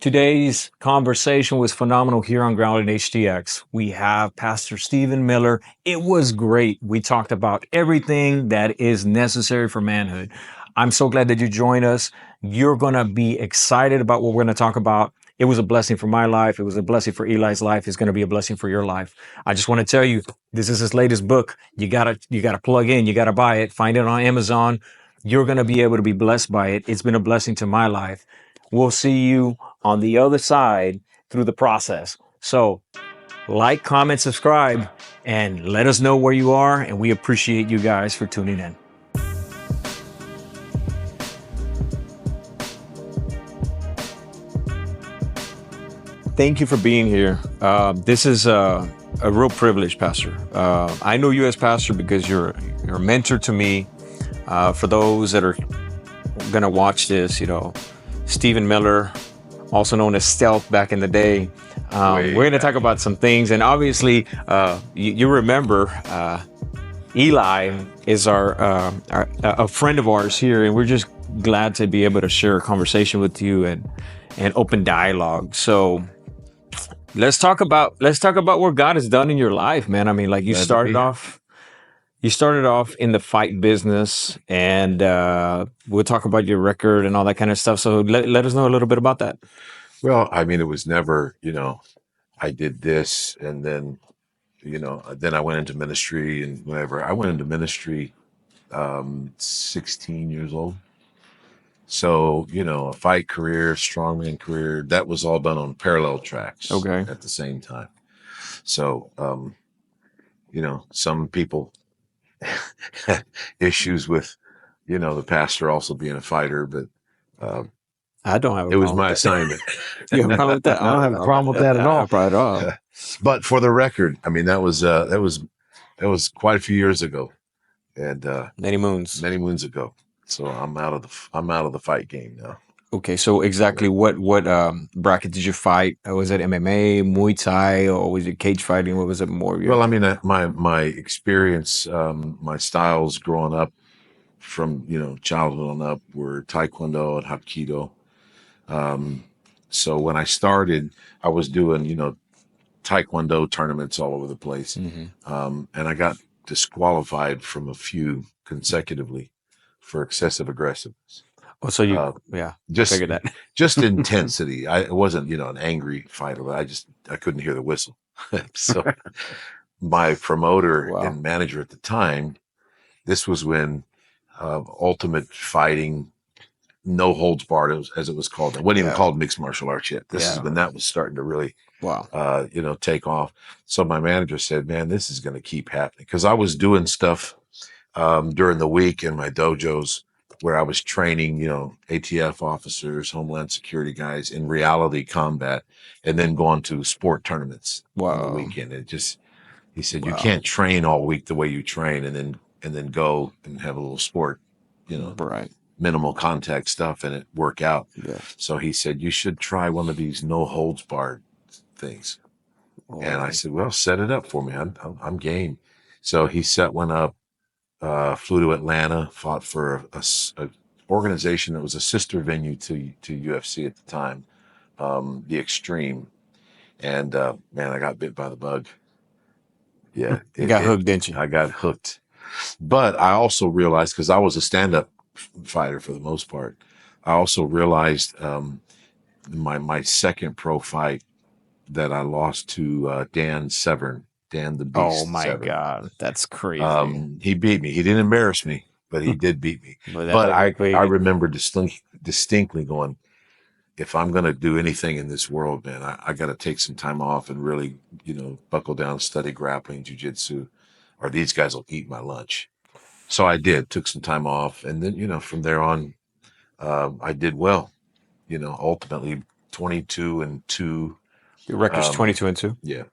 Today's conversation was phenomenal here on Grounded HTX. We have Pastor Stephen Miller. It was great. We talked about everything that is necessary for manhood. I'm so glad that you joined us. You're going to be excited about what we're going to talk about. It was a blessing for my life. It was a blessing for Eli's life. It's going to be a blessing for your life. I just want to tell you, this is his latest book. You gotta plug in. You gotta buy it. Find it on Amazon. You're going to be able to be blessed by it. It's been a blessing to my life. We'll see you on the other side through the process. So like, comment, subscribe, and let us know where you are. And we appreciate you guys for tuning in. Thank you for being here. This is a real privilege, Pastor. I know you as pastor because you're a mentor to me. For those that are going to watch this, Stephen Miller, also known as Stealth back in the day. We're going to talk about some things. And obviously, you remember Eli is a friend of ours here. And we're just glad to be able to share a conversation with you and open dialogue. So let's talk about what God has done in your life, man. I mean, like you started off in the fight business, and we'll talk about your record and all that kind of stuff. So let us know a little bit about that. Well, I mean, it was never, I did this and then, then I went into ministry and whatever. I went into ministry 16 years old. So, a fight career, strongman career, that was all done on parallel tracks at the same time. So, some people had issues with, the pastor also being a fighter, but I don't have a problem. It was my assignment. You have a problem with that? I don't have a problem with that at all. Not at all. But for the record, I mean, that was quite a few years ago, and many moons ago. So I'm out of the fight game now. Okay, so exactly what bracket did you fight? Was it MMA, Muay Thai, or was it cage fighting? What was it more? Well, I mean, my experience, my styles growing up from childhood on up were Taekwondo and Hapkido. So when I started, I was doing Taekwondo tournaments all over the place, and I got disqualified from a few consecutively for excessive aggressiveness. Oh, so you just figured that. Just intensity. It wasn't an angry fighter, but I couldn't hear the whistle. So my promoter and manager at the time, this was when Ultimate Fighting, no holds barred, as it was called. It wasn't even called mixed martial arts yet. This is when that was starting to really take off. So my manager said, man, this is going to keep happening, because I was doing stuff during the week in my dojos where I was training, ATF officers, Homeland Security guys in reality combat, and then going to sport tournaments on the weekend. He said, you can't train all week the way you train and then go and have a little sport, minimal contact stuff and it work out. Yeah. So he said, you should try one of these no holds barred things. And I said, well, set it up for me. I'm game. So he set one up. Flew to Atlanta, fought for a organization that was a sister venue to UFC at the time, the Extreme. And man, I got bit by the bug. Yeah. You got hooked, didn't you? I got hooked. But I also realized, because I was a stand-up fighter for the most part, I also realized my second pro fight that I lost to Dan Severn. Dan the Beast. Oh my God, that's crazy. He beat me. He didn't embarrass me, but he did beat me. But I remember distinctly going, if I'm going to do anything in this world, man, I got to take some time off and really, buckle down, study grappling, jiu-jitsu, or these guys will eat my lunch. So I did, took some time off. And then, from there on, I did well, ultimately 22-2. Your record's 22-2? Yeah.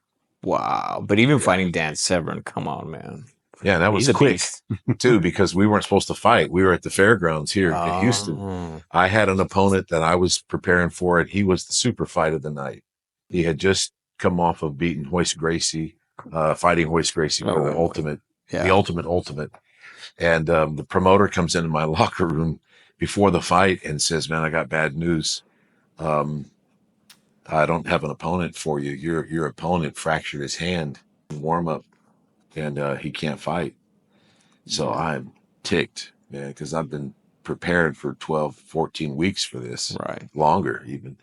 Wow. But even fighting Dan Severn, come on, man. Yeah, that was quick too, because we weren't supposed to fight. We were at the fairgrounds here in Houston. I had an opponent that I was preparing for it. He was the super fight of the night. He had just come off of beating Hoist Gracie, fighting Hoist Gracie for the ultimate. And the promoter comes into my locker room before the fight and says, man, I got bad news. I don't have an opponent for you. Your opponent fractured his hand in warm up, and he can't fight. So I'm ticked, man, because I've been prepared for 12, 14 weeks for this, Right. longer even.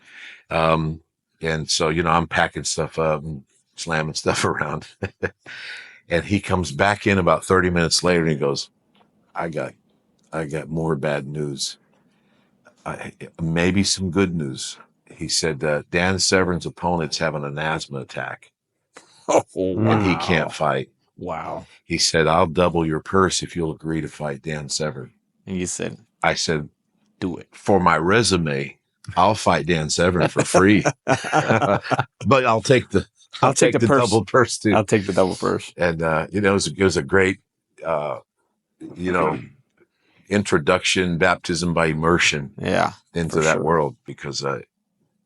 And so, I'm packing stuff up and slamming stuff around. And he comes back in about 30 minutes later and he goes, I got more bad news. Maybe some good news. He said, Dan Severn's opponent's having an asthma attack. Oh, wow. And he can't fight. Wow. He said, I'll double your purse if you'll agree to fight Dan Severn. And you said, I said, do it. For my resume, I'll fight Dan Severn for free. But I'll take the purse. Double purse too. I'll take the double purse. And it was a great introduction, baptism by immersion into that world, because I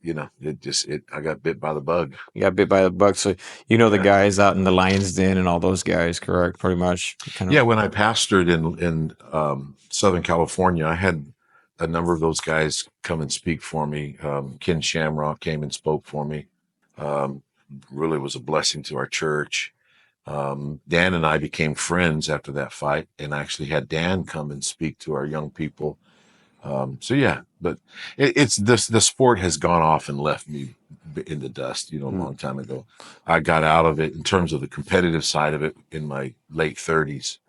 got bit by the bug. You got bit by the bug. So the guys out in the Lion's Den and all those guys, correct? Pretty much. Yeah, when I pastored in Southern California, I had a number of those guys come and speak for me. Ken Shamrock came and spoke for me. Really was a blessing to our church. Dan and I became friends after that fight, and I actually had Dan come and speak to our young people. But it's this, the sport has gone off and left me in the dust, a long time ago. I got out of it in terms of the competitive side of it in my late 30s.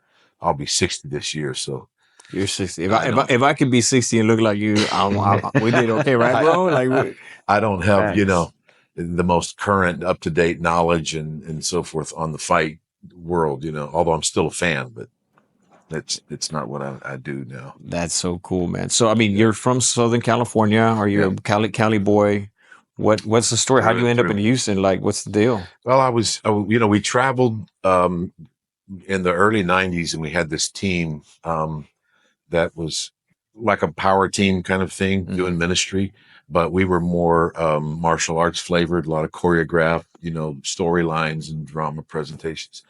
I'll be 60 this year. So you're 60. If I could be 60 and look like you, we did okay, right, bro? I don't have, the most current, up-to-date knowledge and so forth on the fight world, although I'm still a fan, but it's not what I do now. That's so cool, man. So, you're from Southern California. Are you a Cali boy? What's the story? How'd you end up in Houston? What's the deal? Well, we traveled in the early 90s, and we had this team that was like a power team kind of thing, doing ministry, but we were more martial arts flavored, a lot of choreographed, storylines and drama presentations.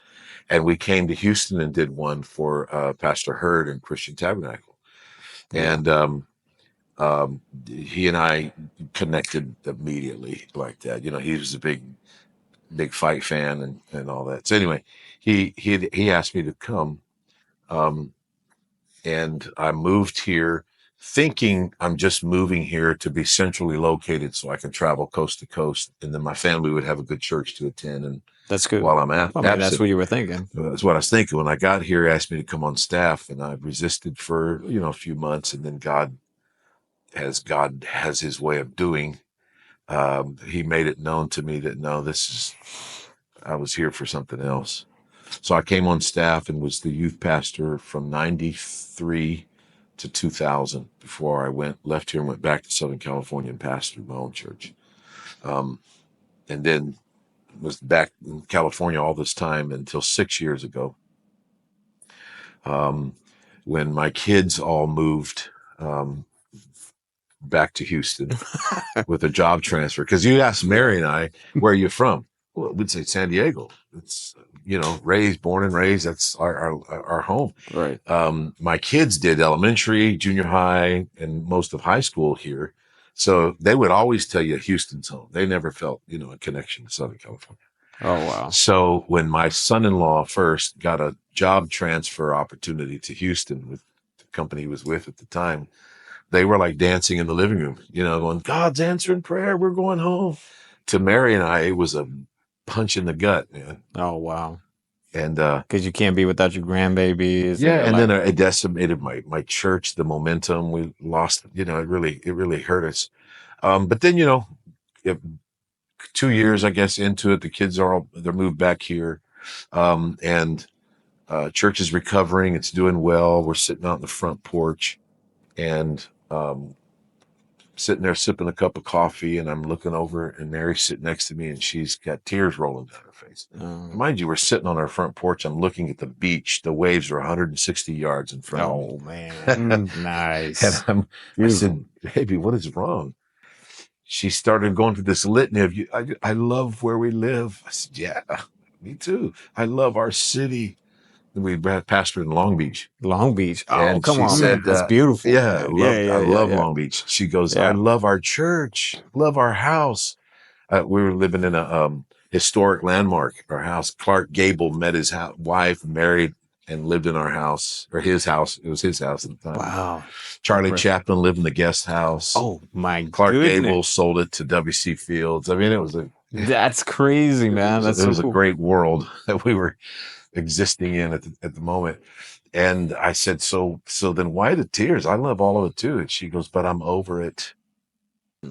And we came to Houston and did one for Pastor Hurd and Christian Tabernacle. And he and I connected immediately like that. He was a big fight fan and all that. So anyway, he asked me to come. And I moved here thinking I'm just moving here to be centrally located so I can travel coast to coast. And then my family would have a good church to attend. And that's good. While I'm at, that's what you were thinking. That's what I was thinking. When I got here, he asked me to come on staff, and I resisted for, a few months. And then God has his way of doing. He made it known to me that I was here for something else. So I came on staff and was the youth pastor from 93 to 2000 before I left here and went back to Southern California and pastored my own church. And then was back in California all this time until 6 years ago, when my kids all moved back to Houston with a job transfer. Because you asked Mary and I, where are you from? Well, we'd say San Diego. It's born and raised. That's our home. Right. My kids did elementary, junior high, and most of high school here. So they would always tell you Houston's home. They never felt, a connection to Southern California. Oh, wow. So when my son-in-law first got a job transfer opportunity to Houston with the company he was with at the time, they were like dancing in the living room, going, God's answering prayer. We're going home. To Mary and I, it was a punch in the gut, man. Oh, wow. And because you can't be without your grandbabiys. Yeah, and then it decimated my church, the momentum. We lost, it really hurt us. But then, 2 years, I guess, into it, the kids they're moved back here. And church is recovering. It's doing well. We're sitting out in the front porch and sitting there sipping a cup of coffee, and I'm looking over, and Mary's sitting next to me, and she's got tears rolling down her face. Mind you, we're sitting on our front porch. I'm looking at the beach. The waves are 160 yards in front of me. Oh, man. Nice. And I said, baby, what is wrong? She started going through this litany of, I love where we live. I said, yeah, me too. I love our city. We pastored in Long Beach. Long Beach. Oh, and come on. Said, that's beautiful. Yeah, I love Long Beach. She goes, I love our church, love our house. we were living in a historic landmark. Our house. Clark Gable met his wife, married, and lived in our house, or his house. It was his house at the time. Wow. Charlie Impressive. Chaplin lived in the guest house. Oh my Clark goodness. Gable sold it to W.C. Fields. I mean, it was That's crazy, man. it was a great world that we were existing in at the moment. And I said, so then why the tears? I love all of it too. And she goes, but I'm over it. I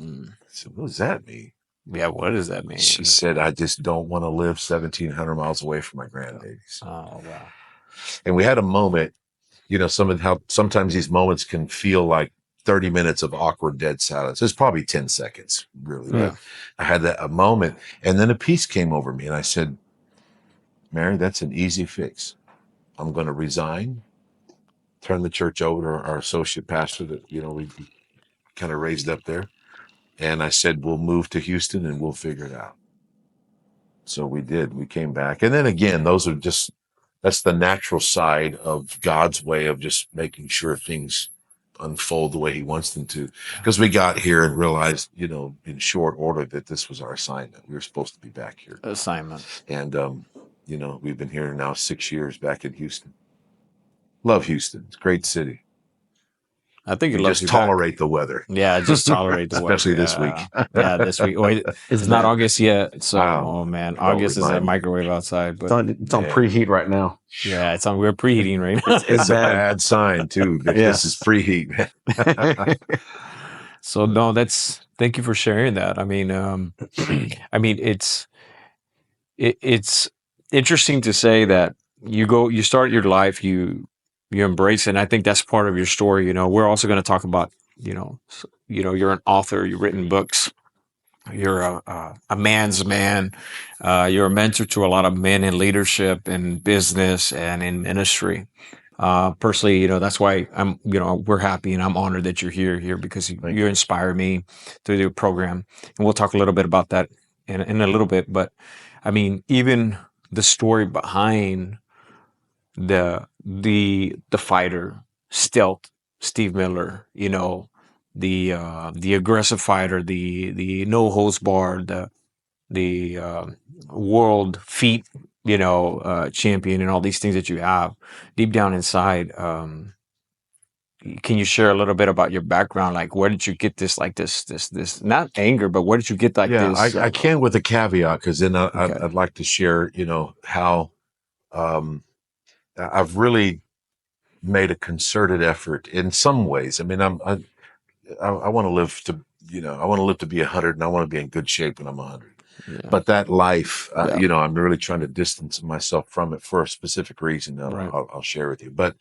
said, what does that mean? Yeah, what does that mean? She said, I just don't want to live 1,700 miles away from my grandbabies. Oh, wow. And we had a moment, you know, sometimes these moments can feel like 30 minutes of awkward dead silence. It's probably 10 seconds, really. Yeah. I had a moment, and then a peace came over me, and I said, Mary, that's an easy fix. I'm going to resign, turn the church over to our associate pastor that, you know, we kind of raised up there. And I said, we'll move to Houston and we'll figure it out. So we did. We came back. And then again, that's the natural side of God's way of just making sure things unfold the way he wants them to. Because we got here and realized, you know, in short order that this was our assignment. We were supposed to be back here. Assignment. And, you know, we've been here now 6 years back in Houston. Love Houston. It's a great city. I think you just tolerate the weather. Yeah, just tolerate the weather. Especially this week. Yeah, this week. Oh, it's not August yet. So, oh man, August is a microwave outside. But it's on preheat right now. Yeah, it's on. We're preheating right now. It's a bad sign too. This is preheat. So no, thank you for sharing that. I mean, it's interesting to say that you start your life, you embrace it. And I think that's part of your story. You know, we're also going to talk about, you know, you're an author, you've written books, you're a man's man, you're a mentor to a lot of men in leadership and business and in ministry. Personally, you know, that's why we're happy and I'm honored that you're here because you inspire me through the program. And we'll talk a little bit about that in a little bit. But I mean, even the story behind the fighter, stealth, Steve Miller, you know, the aggressive fighter, the no holds barred, the world feat, you know, champion, and all these things that you have deep down inside. Can you share a little bit about your background? Like, where did you get this not anger, but where did you get this? Yeah, I can with a caveat, because then I'd like to share, you know, how I've really made a concerted effort in some ways. I mean, I want to live to, you know, I want to live to be 100, and I want to be in good shape when I'm 100. Yeah. But that life, you know, I'm really trying to distance myself from it for a specific reason that I'll share with you. But,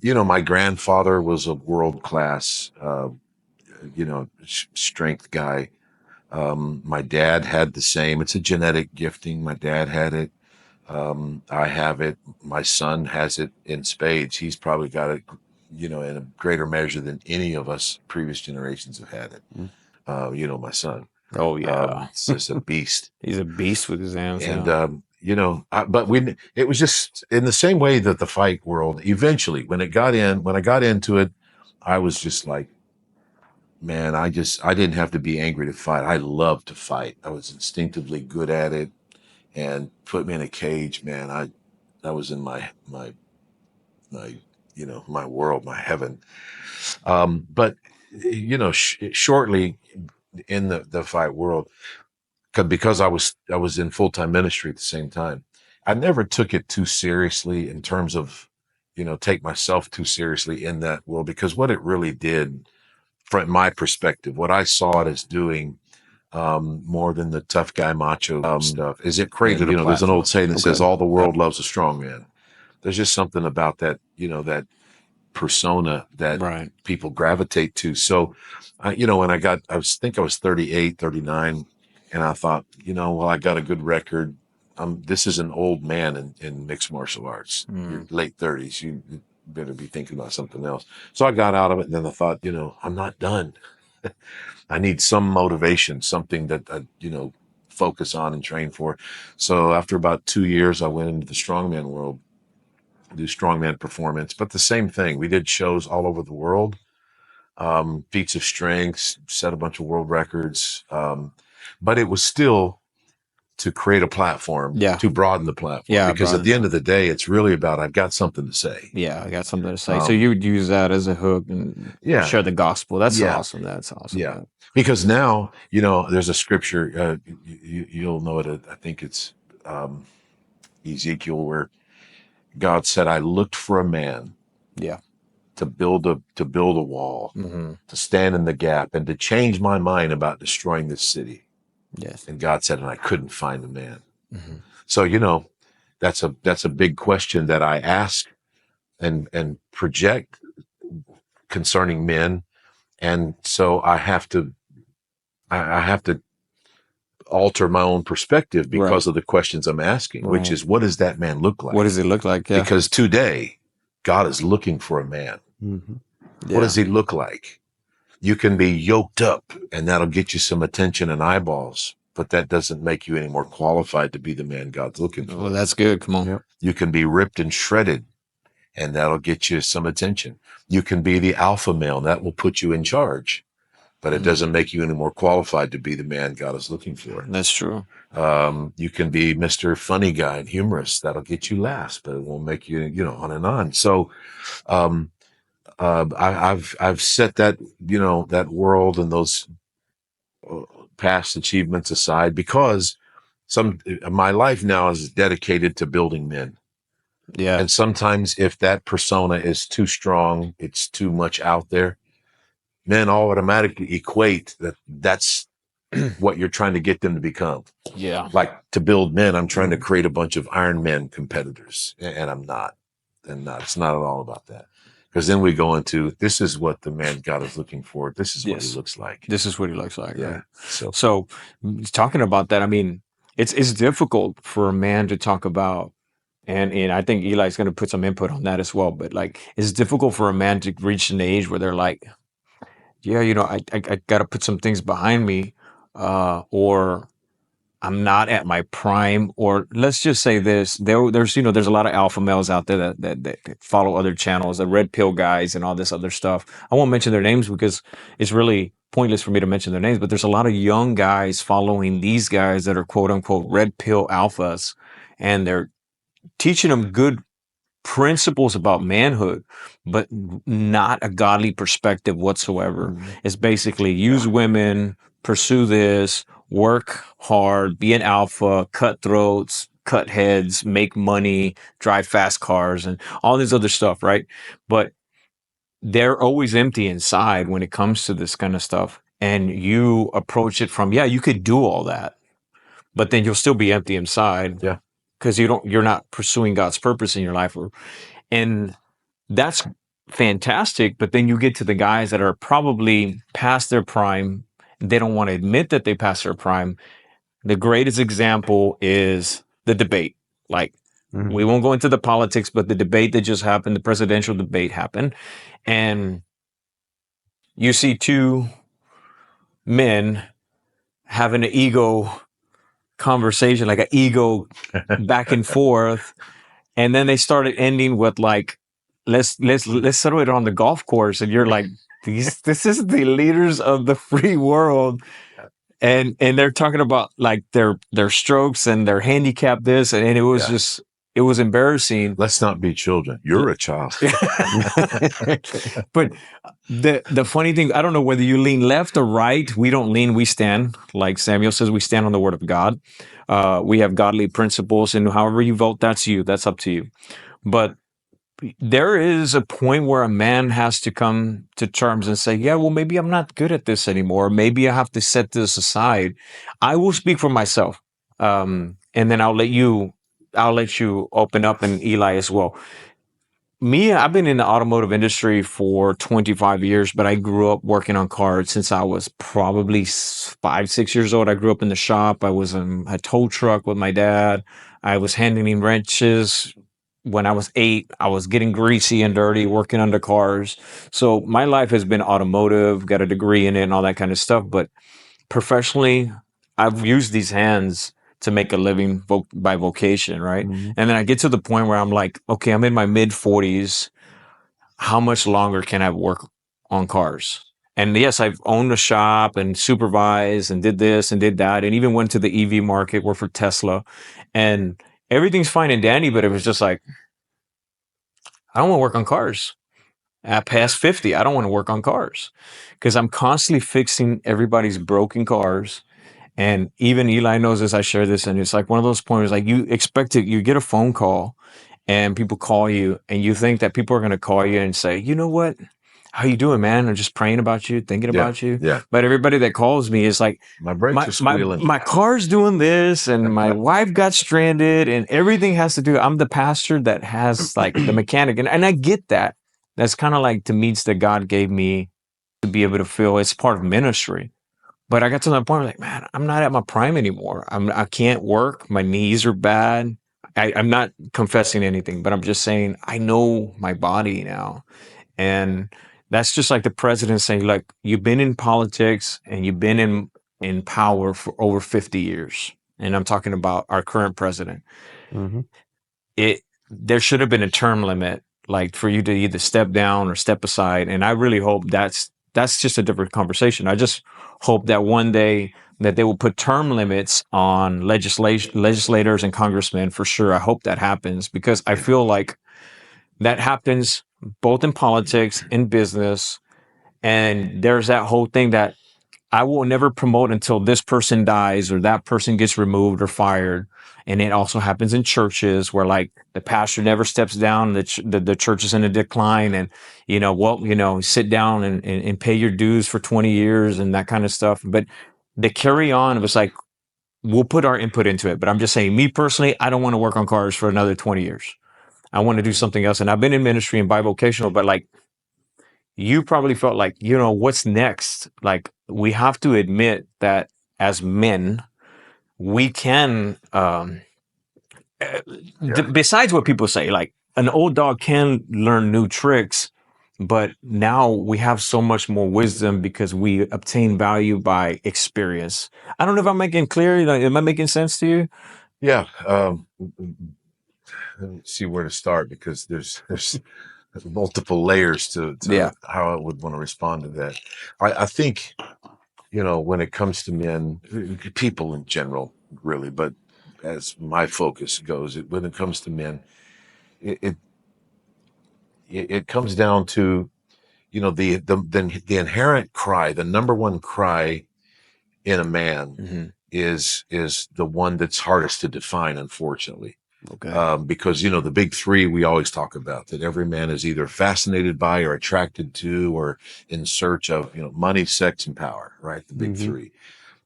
you know, my grandfather was a world-class, you know, strength guy. My dad had the same. It's a genetic gifting. My dad had it. I have it. My son has it in spades. He's probably got it, you know, in a greater measure than any of us previous generations have had it. You know, my son. Oh yeah, it's just a beast. He's a beast with his hands. And you know, but it was just in the same way that the fight world. Eventually, when I got into it, I was just like, man, I didn't have to be angry to fight. I loved to fight. I was instinctively good at it. And put me in a cage, man. That was in my you know, my world, my heaven. But you know, shortly in the fight world, because I was in full-time ministry at the same time, I never took it too seriously in terms of, you know, take myself too seriously in that world, because what it really did, from my perspective, what I saw it as doing, more than the tough guy macho stuff, is it created, you know, there's an old saying that says all the world loves a strong man. There's just something about that, you know, that persona that people gravitate to. So, you know, when I was 38, 39, and I thought, you know, well, I got a good record. This is an old man in mixed martial arts. You're late 30s. You better be thinking about something else. So I got out of it, and then I thought, you know, I'm not done. I need some motivation, something that I, you know, focus on and train for. So after about 2 years, I went into the strongman world, do strongman performance, but the same thing. We did shows all over the world, feats of strength, set a bunch of world records. but it was still to create a platform, to broaden the platform. Because at the end of the day, it's really about, I've got something to say. Yeah, I got something to say. So you would use that as a hook and share the gospel. That's awesome. That's awesome. Yeah. Because now, there's a scripture, you'll know it. I think it's Ezekiel, where God said, I looked for a man to build a wall, to stand in the gap, and to change my mind about destroying this city. Yes. And God said, and I couldn't find a man. So, that's a big question that I ask and project concerning men. And so I have to alter my own perspective because of the questions I'm asking, which is, what does that man look like? What does it look like? Yeah. Because today, God is looking for a man. What does he look like? You can be yoked up, and that'll get you some attention and eyeballs, but that doesn't make you any more qualified to be the man God's looking for. Well, that's good. Come on. You can be ripped and shredded, and that'll get you some attention. You can be the alpha male, and that will put you in charge, but it doesn't make you any more qualified to be the man God is looking for. That's true. You can be Mr. Funny Guy and humorous. That'll get you laughs, but it won't make you, on and on. So, I've set that, that world and those past achievements aside, because my life now is dedicated to building men. Yeah. And sometimes if that persona is too strong, it's too much out there, men automatically equate that's what you're trying to get them to become. Yeah. Like, to build men, I'm trying to create a bunch of Iron Men competitors, and I'm not. It's not at all about that. Because then we go into, this is what the man God is looking for. This is what he looks like. This is what he looks like. Yeah. Right? So talking about that, I mean, it's difficult for a man to talk about, and I think Eli's going to put some input on that as well. But like, it's difficult for a man to reach an age where they're like, yeah, I got to put some things behind me, or I'm not at my prime, or let's just say this, there's a lot of alpha males out there that follow other channels, the red pill guys and all this other stuff. I won't mention their names because it's really pointless for me to mention their names, but there's a lot of young guys following these guys that are quote unquote red pill alphas, and they're teaching them good principles about manhood, but not a godly perspective whatsoever. It's basically use women, pursue this, work hard, be an alpha, cut throats, cut heads, make money, drive fast cars, and all this other stuff, right? But they're always empty inside when it comes to this kind of stuff. And you approach it from, you could do all that, but then you'll still be empty inside. Yeah. Because you're not pursuing God's purpose in your life. And that's fantastic. But then you get to the guys that are probably past their prime. They don't want to admit that they passed their prime. The greatest example is the debate. Like, we won't go into the politics, but the debate that just happened, the presidential debate happened. And you see two men having an ego conversation, like an ego back and forth. And then they started ending with like, let's settle it on the golf course. And you're like, this is the leaders of the free world. And they're talking about like their strokes and their handicap this. And it was just, it was embarrassing. Let's not be children. You're a child. But the funny thing, I don't know whether you lean left or right. We don't lean, we stand. Like Samuel says, we stand on the word of God. We have godly principles, and however you vote, that's you. That's up to you. But there is a point where a man has to come to terms and say, yeah, well, maybe I'm not good at this anymore. Maybe I have to set this aside. I will speak for myself. And then I'll let you open up, and Eli as well. Me, I've been in the automotive industry for 25 years, but I grew up working on cars since I was probably 5-6 years old. I grew up in the shop. I was in a tow truck with my dad. I was handling wrenches. When I was 8, I was getting greasy and dirty, working under cars. So my life has been automotive, got a degree in it and all that kind of stuff. But professionally, I've used these hands to make a living by vocation, right? And then I get to the point where I'm like, okay, I'm in my mid 40s. How much longer can I work on cars? And yes, I've owned a shop and supervised and did this and did that, and even went to the EV market, worked for Tesla, and everything's fine and dandy. But it was just like, I don't want to work on cars. At past 50, I don't want to work on cars because I'm constantly fixing everybody's broken cars. And even Eli knows this. I share this, and it's like one of those points. Like you get a phone call, and people call you, and you think that people are going to call you and say, you know what? How you doing, man? I'm just praying about you, thinking about you. Yeah. But everybody that calls me is like, my brakes are squealing. My car's doing this, and my wife got stranded, and everything has to do. I'm the pastor that has like the mechanic, and I get that. That's kind of like the meats that God gave me to be able to feel. It's part of ministry. But I got to that point where like, man, I'm not at my prime anymore. I can't work. My knees are bad. I'm not confessing anything, but I'm just saying I know my body now. And that's just like the president saying, like, you've been in politics and you've been in power for over 50 years. And I'm talking about our current president. Mm-hmm. There should have been a term limit, like for you to either step down or step aside. And I really hope that's just a different conversation. I just hope that one day that they will put term limits on legislators and congressmen for sure. I hope that happens because I feel like that happens both in politics, in business, and there's that whole thing that I will never promote until this person dies or that person gets removed or fired. And it also happens in churches where like the pastor never steps down, the church is in a decline, and sit down and pay your dues for 20 years and that kind of stuff. But the carry on, it was like, we'll put our input into it. But I'm just saying, me personally, I don't want to work on cars for another 20 years. I want to do something else. And I've been in ministry and bivocational, but like, you probably felt like, what's next? Like, we have to admit that as men, we can, besides what people say, like an old dog can learn new tricks, but now we have so much more wisdom because we obtain value by experience. I don't know if I'm making clear. Am I making sense to you? Yeah. Let me see where to start because there's multiple layers to how I would want to respond to that. I think, when it comes to men, people in general, really, but as my focus goes, when it comes to men, it comes down to, the inherent cry, the number one cry in a man is the one that's hardest to define, unfortunately. Okay. Because, the big three we always talk about, that every man is either fascinated by or attracted to or in search of, money, sex, and power, right? The big three.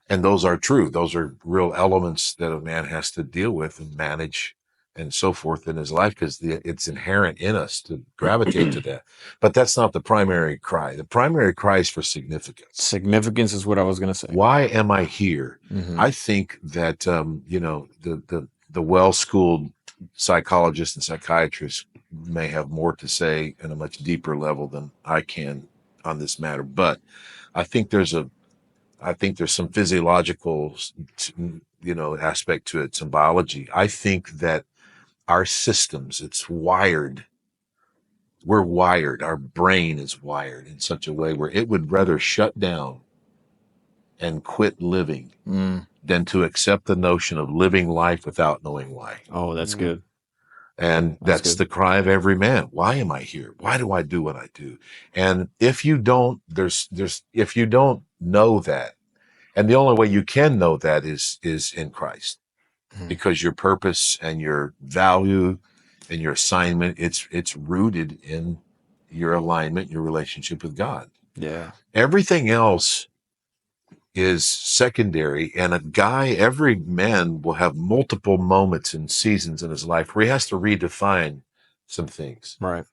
And those are true. Those are real elements that a man has to deal with and manage and so forth in his life because it's inherent in us to gravitate to that. But that's not the primary cry. The primary cry is for significance. Significance is what I was going to say. Why am I here? I think that, the well-schooled psychologists and psychiatrists may have more to say in a much deeper level than I can on this matter. But I think there's some physiological, aspect to it, some biology. I think that our systems, we're wired, our brain is wired in such a way where it would rather shut down and quit living than to accept the notion of living life without knowing why. Oh, that's good. And that's the cry of every man. Why am I here? Why do I do what I do? And if you don't, if you don't know that, and the only way you can know that is in Christ, because your purpose and your value and your assignment, it's rooted in your alignment, your relationship with God. Yeah. Everything else is secondary, and every man will have multiple moments and seasons in his life where he has to redefine some things. Right.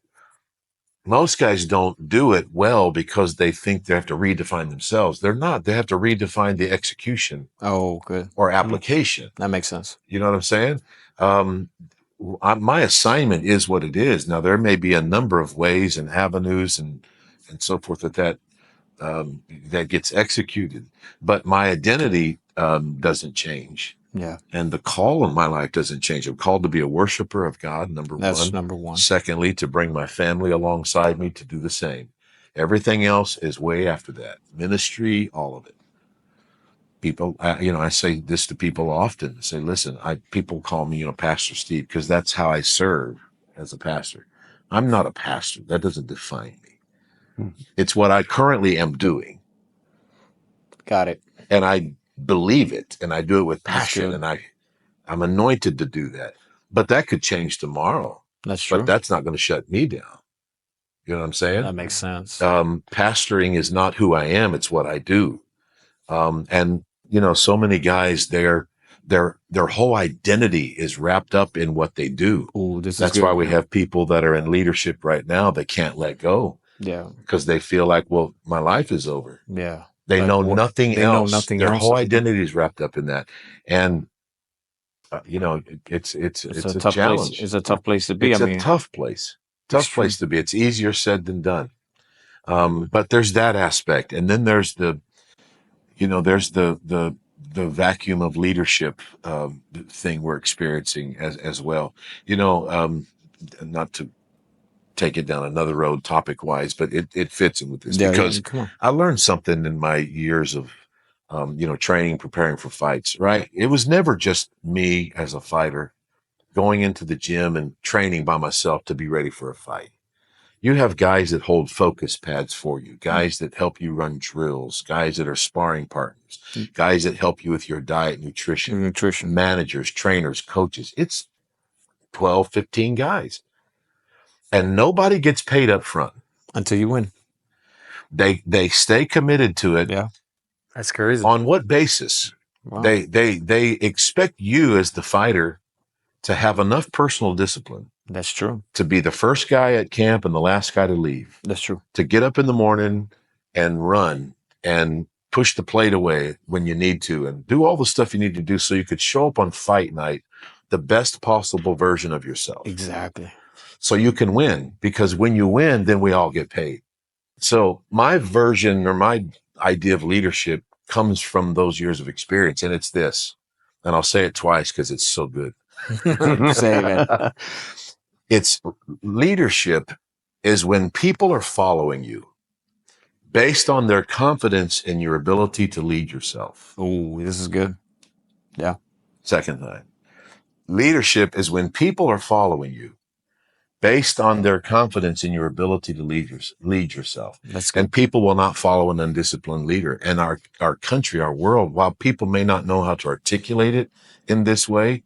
Most guys don't do it well because they think they have to redefine themselves. They're not. They have to redefine the execution. Oh, good. Or application. That makes sense. You know what I'm saying? My assignment is what it is. Now, there may be a number of ways and avenues and so forth that gets executed, but my identity doesn't change. Yeah. And the call in my life doesn't change. I'm called to be a worshiper of God, number one. That's number one. Secondly, to bring my family alongside me to do the same. Everything else is way after that. Ministry, all of it. People, I say this to people often. Say, listen, people call me, Pastor Steve, because that's how I serve as a pastor. I'm not a pastor. That doesn't define me. It's what I currently am doing. Got it. And I believe it, and I do it with passion, and I'm anointed to do that. But that could change tomorrow. That's true. But that's not going to shut me down. You know what I'm saying? That makes sense. Pastoring is not who I am; it's what I do. And so many guys, their whole identity is wrapped up in what they do. Ooh, that's why we have people that are in leadership right now that can't let go. Yeah, because they feel like, well, my life is over. Yeah. They know nothing else. Their whole else. identity is wrapped up in that. And it's a tough challenge. Place. It's a tough place to be. It's a tough place. Tough place to be. It's easier said than done. But there's that aspect, and then there's the vacuum of leadership thing we're experiencing as well. Not to take it down another road topic wise, but it fits in with this because I learned something in my years of training, preparing for fights, right? It was never just me as a fighter going into the gym and training by myself to be ready for a fight. You have guys that hold focus pads for you, guys that help you run drills, guys that are sparring partners, guys that help you with your diet, nutrition, managers, trainers, coaches. It's 12, 15 guys. And nobody gets paid up front. Until you win. They stay committed to it. Yeah. That's crazy. On what basis? Wow. They expect you as the fighter to have enough personal discipline. That's true. To be the first guy at camp and the last guy to leave. That's true. To get up in the morning and run and push the plate away when you need to and do all the stuff you need to do so you could show up on fight night the best possible version of yourself. Exactly. So you can win, because when you win, then we all get paid. So my version or my idea of leadership comes from those years of experience, and it's this. And I'll say it twice because it's so good. Say it. It's leadership is when people are following you based on their confidence in your ability to lead yourself. Oh, this is good. Yeah. Second time. Leadership is when people are following you based on their confidence in your ability to lead yourself. That's good. And people will not follow an undisciplined leader. And our country, our world, while people may not know how to articulate it in this way,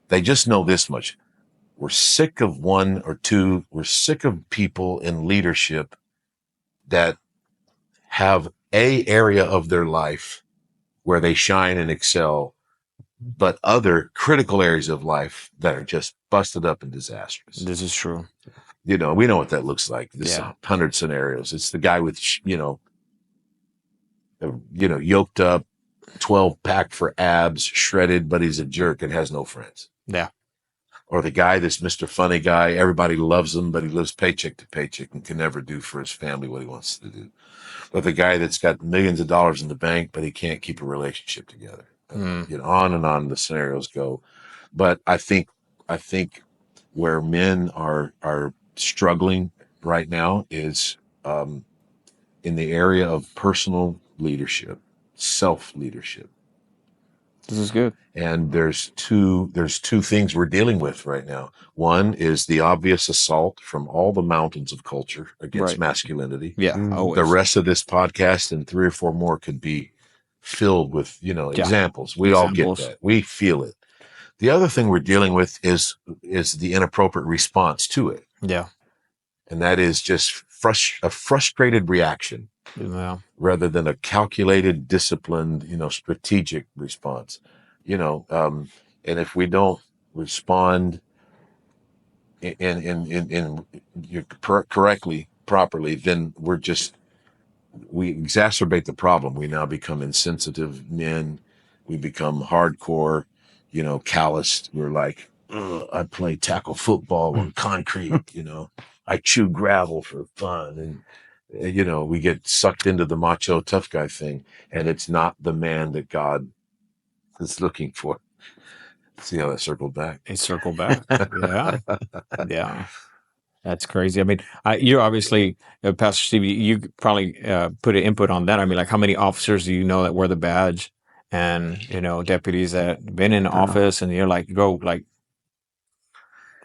they just know this much. We're sick of one or two. We're sick of people in leadership that have a area of their life where they shine and excel, but other critical areas of life that are just busted up and disastrous. This is true. We know what that looks like. There's 100 scenarios. It's the guy with, yoked up, 12-pack for abs, shredded, but he's a jerk and has no friends. Yeah. Or the guy that's Mr. Funny Guy. Everybody loves him, but he lives paycheck to paycheck and can never do for his family what he wants to do. Or the guy that's got millions of dollars in the bank, but he can't keep a relationship together. On and on the scenarios go. But I think where men are struggling right now is in the area of personal leadership, self-leadership. This is good. And there's two things we're dealing with right now. One is the obvious assault from all the mountains of culture against masculinity. Yeah. Always. The rest of this podcast and 3 or 4 more could be filled with, examples. We all get that. We feel it. The other thing we're dealing with is the inappropriate response to it. Yeah. And that is just a frustrated reaction. Yeah. Rather than a calculated, disciplined, strategic response, and if we don't respond properly, then we exacerbate the problem. We now become insensitive men. We become hardcore, calloused. We're like, I play tackle football on concrete, I chew gravel for fun. And, we get sucked into the macho tough guy thing, and it's not the man that God is looking for. See how that circled back? It circled back. Yeah. Yeah. That's crazy. I mean, you're obviously, Pastor Steve, you probably put an input on that. I mean, like, how many officers do you know that wear the badge, and deputies that been in office, and you're like, go, like,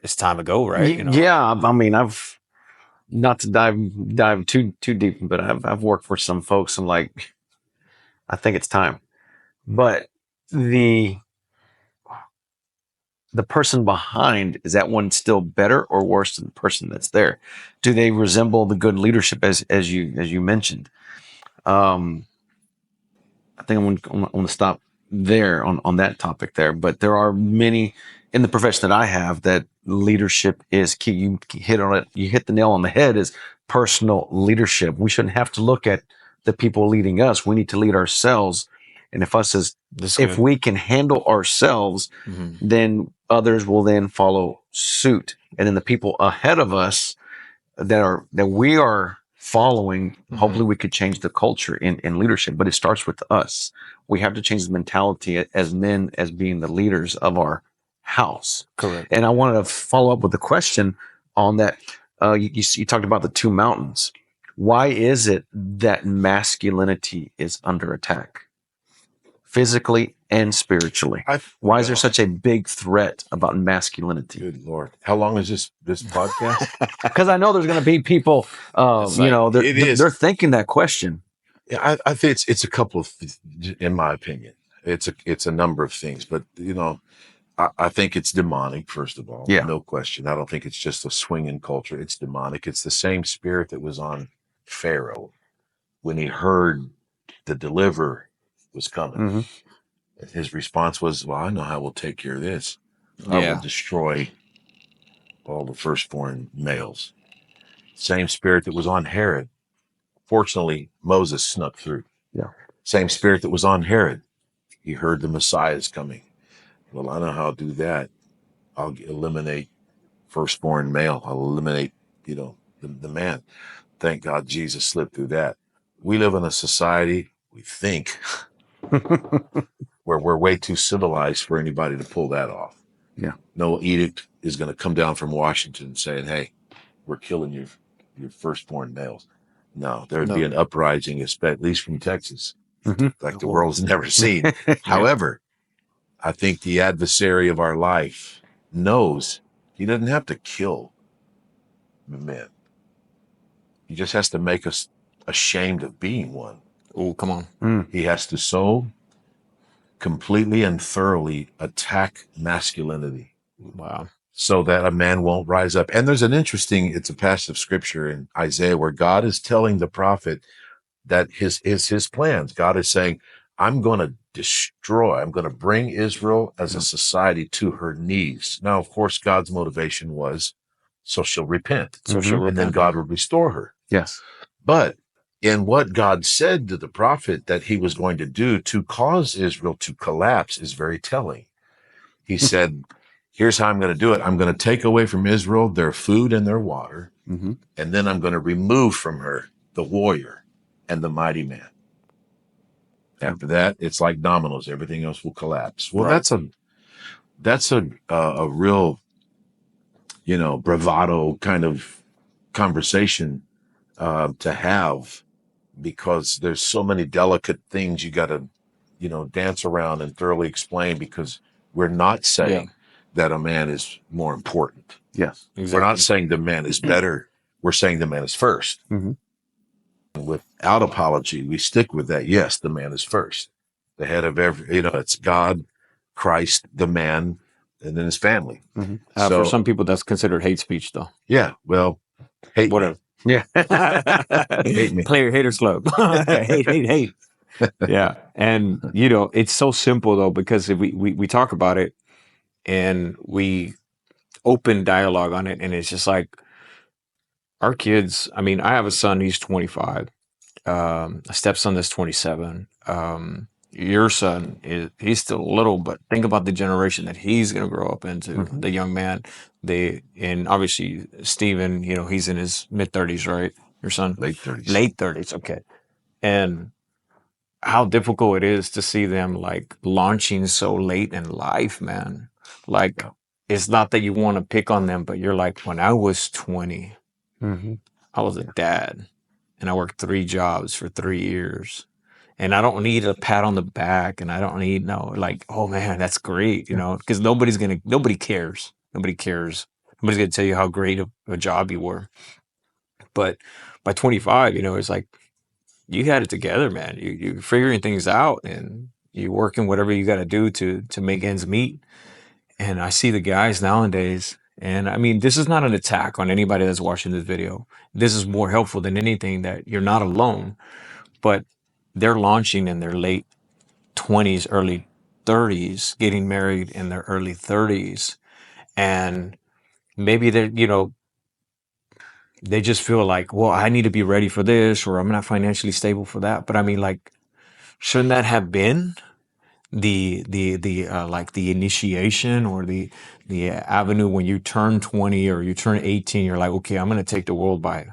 it's time to go, right? Yeah, I mean, I've not to dive too deep, but I've worked for some folks, and like, I think it's time. But the person behind, is that one still better or worse than the person that's there? Do they resemble the good leadership as you mentioned? I think I'm going to stop there on that topic there. But there are many in the profession that I have that leadership is key. You hit on it. You hit the nail on the head. Is personal leadership. We shouldn't have to look at the people leading us. We need to lead ourselves. And if we can handle ourselves, then others will then follow suit. And then the people ahead of us that we are following, hopefully we could change the culture in leadership. But it starts with us. We have to change the mentality as men, as being the leaders of our house. Correct. And I wanted to follow up with a question on that. You talked about the two mountains. Why is it that masculinity is under attack? Physically and spiritually. Why is there such a big threat about masculinity? Good Lord. How long is this podcast? Because I know there's going to be people, they're thinking that question. Yeah, I think it's a couple of, in my opinion, it's a number of things, but I think it's demonic, first of all. Yeah. No question. I don't think it's just a swinging culture. It's demonic. It's the same spirit that was on Pharaoh when he heard the deliverer was coming. His response was, well, I know how we'll take care of this. I will destroy all the firstborn males. Same spirit that was on Herod. Fortunately, Moses snuck through. Yeah. Same spirit that was on Herod. He heard the Messiah is coming. Well, I know how I'll do that. I'll eliminate firstborn male. I'll eliminate, the man. Thank God Jesus slipped through that. We live in a society, we think, where we're way too civilized for anybody to pull that off. Yeah. No edict is going to come down from Washington saying, hey, we're killing your firstborn males. No, there'd be an uprising, at least from Texas, like the world's never seen. However, I think the adversary of our life knows he doesn't have to kill the men. He just has to make us ashamed of being one. Oh, come on. He has to so completely and thoroughly attack masculinity. Wow. So that a man won't rise up. And there's it's a passage of scripture in Isaiah where God is telling the prophet that his plans. God is saying, I'm going to I'm going to bring Israel as a society to her knees. Now, of course, God's motivation was, so she'll repent. And then God will restore her. Yes. But in what God said to the prophet that he was going to do to cause Israel to collapse is very telling. He said, here's how I'm going to do it. I'm going to take away from Israel their food and their water. And then I'm going to remove from her the warrior and the mighty man. After that, it's like dominoes. Everything else will collapse. Well, that's a real, bravado kind of conversation to have, because there's so many delicate things you got to, dance around and thoroughly explain, because we're not saying that a man is more important. Yes, exactly. We're not saying the man is better. We're saying the man is first. Without apology, we stick with that. Yes, the man is first. The head of every, it's God, Christ, the man, and then his family. For some people, that's considered hate speech, though. Yeah, well, hate whatever. Me. Yeah. Hate me. Player haters club. hate. Yeah. And, it's so simple, though, because if we talk about it and we open dialogue on it, and it's just like our kids. I mean, I have a son, he's 25, a stepson that's 27. Your son he's still little, but think about the generation that he's going to grow up into, the young man. And obviously Stephen, he's in his mid-30s, right? Your son? Late 30s. Late 30s, okay. And how difficult it is to see them like launching so late in life, man. Like it's not that you want to pick on them, but you're like, when I was 20, I was a dad and I worked 3 jobs for 3 years. And I don't need a pat on the back, and I don't need like, oh man, that's great, because nobody cares. Nobody cares. Nobody's gonna tell you how great a job you were. But by 25, it's like you had it together, man. You figuring things out, and you working whatever you got to do to make ends meet. And I see the guys nowadays, and I mean, this is not an attack on anybody that's watching this video. This is more helpful than anything, that you're not alone, but they're launching in their late 20s, early 30s, getting married in their early 30s. And maybe they just feel like, well, I need to be ready for this, or I'm not financially stable for that. But I mean, like, shouldn't that have been like the initiation, or the avenue when you turn 20 or you turn 18? You're like, okay, I'm going to take the world by,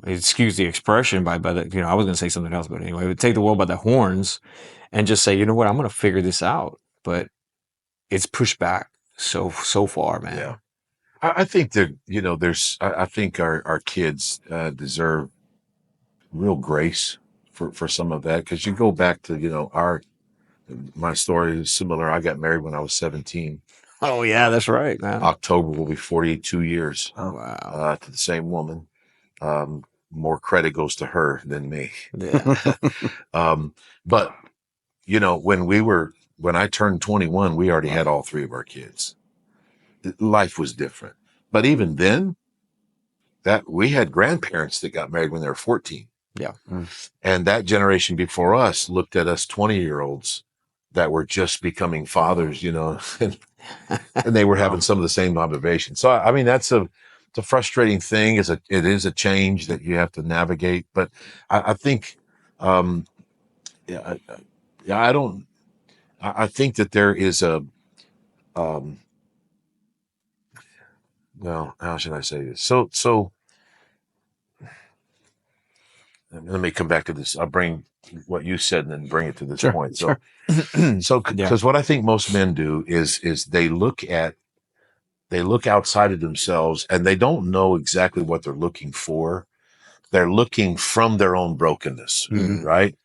excuse the expression, by the, I was going to say something else, but anyway, take the world by the horns and just say, you know what, I'm going to figure this out. But it's pushed back so far, man. Yeah. I think that, I think our kids deserve real grace for some of that. Cause you go back to, my story is similar. I got married when I was 17. Oh yeah, that's right, man. October will be 42 years. Oh, wow. To the same woman. More credit goes to her than me. Yeah. But when I turned 21, we already had all 3 of our kids. Life was different. But even then, that we had grandparents that got married when they were 14. Yeah. And that generation before us looked at us 20-year-olds that were just becoming fathers, and they were having some of the same observations. So, I mean, it's a frustrating thing. It is a change that you have to navigate. But I think, I think that there is well, how should I say this? So let me come back to this. I'll bring what you said and then bring it to this point. So, because what I think most men do is they look outside of themselves and they don't know exactly what they're looking for. They're looking from their own brokenness, right?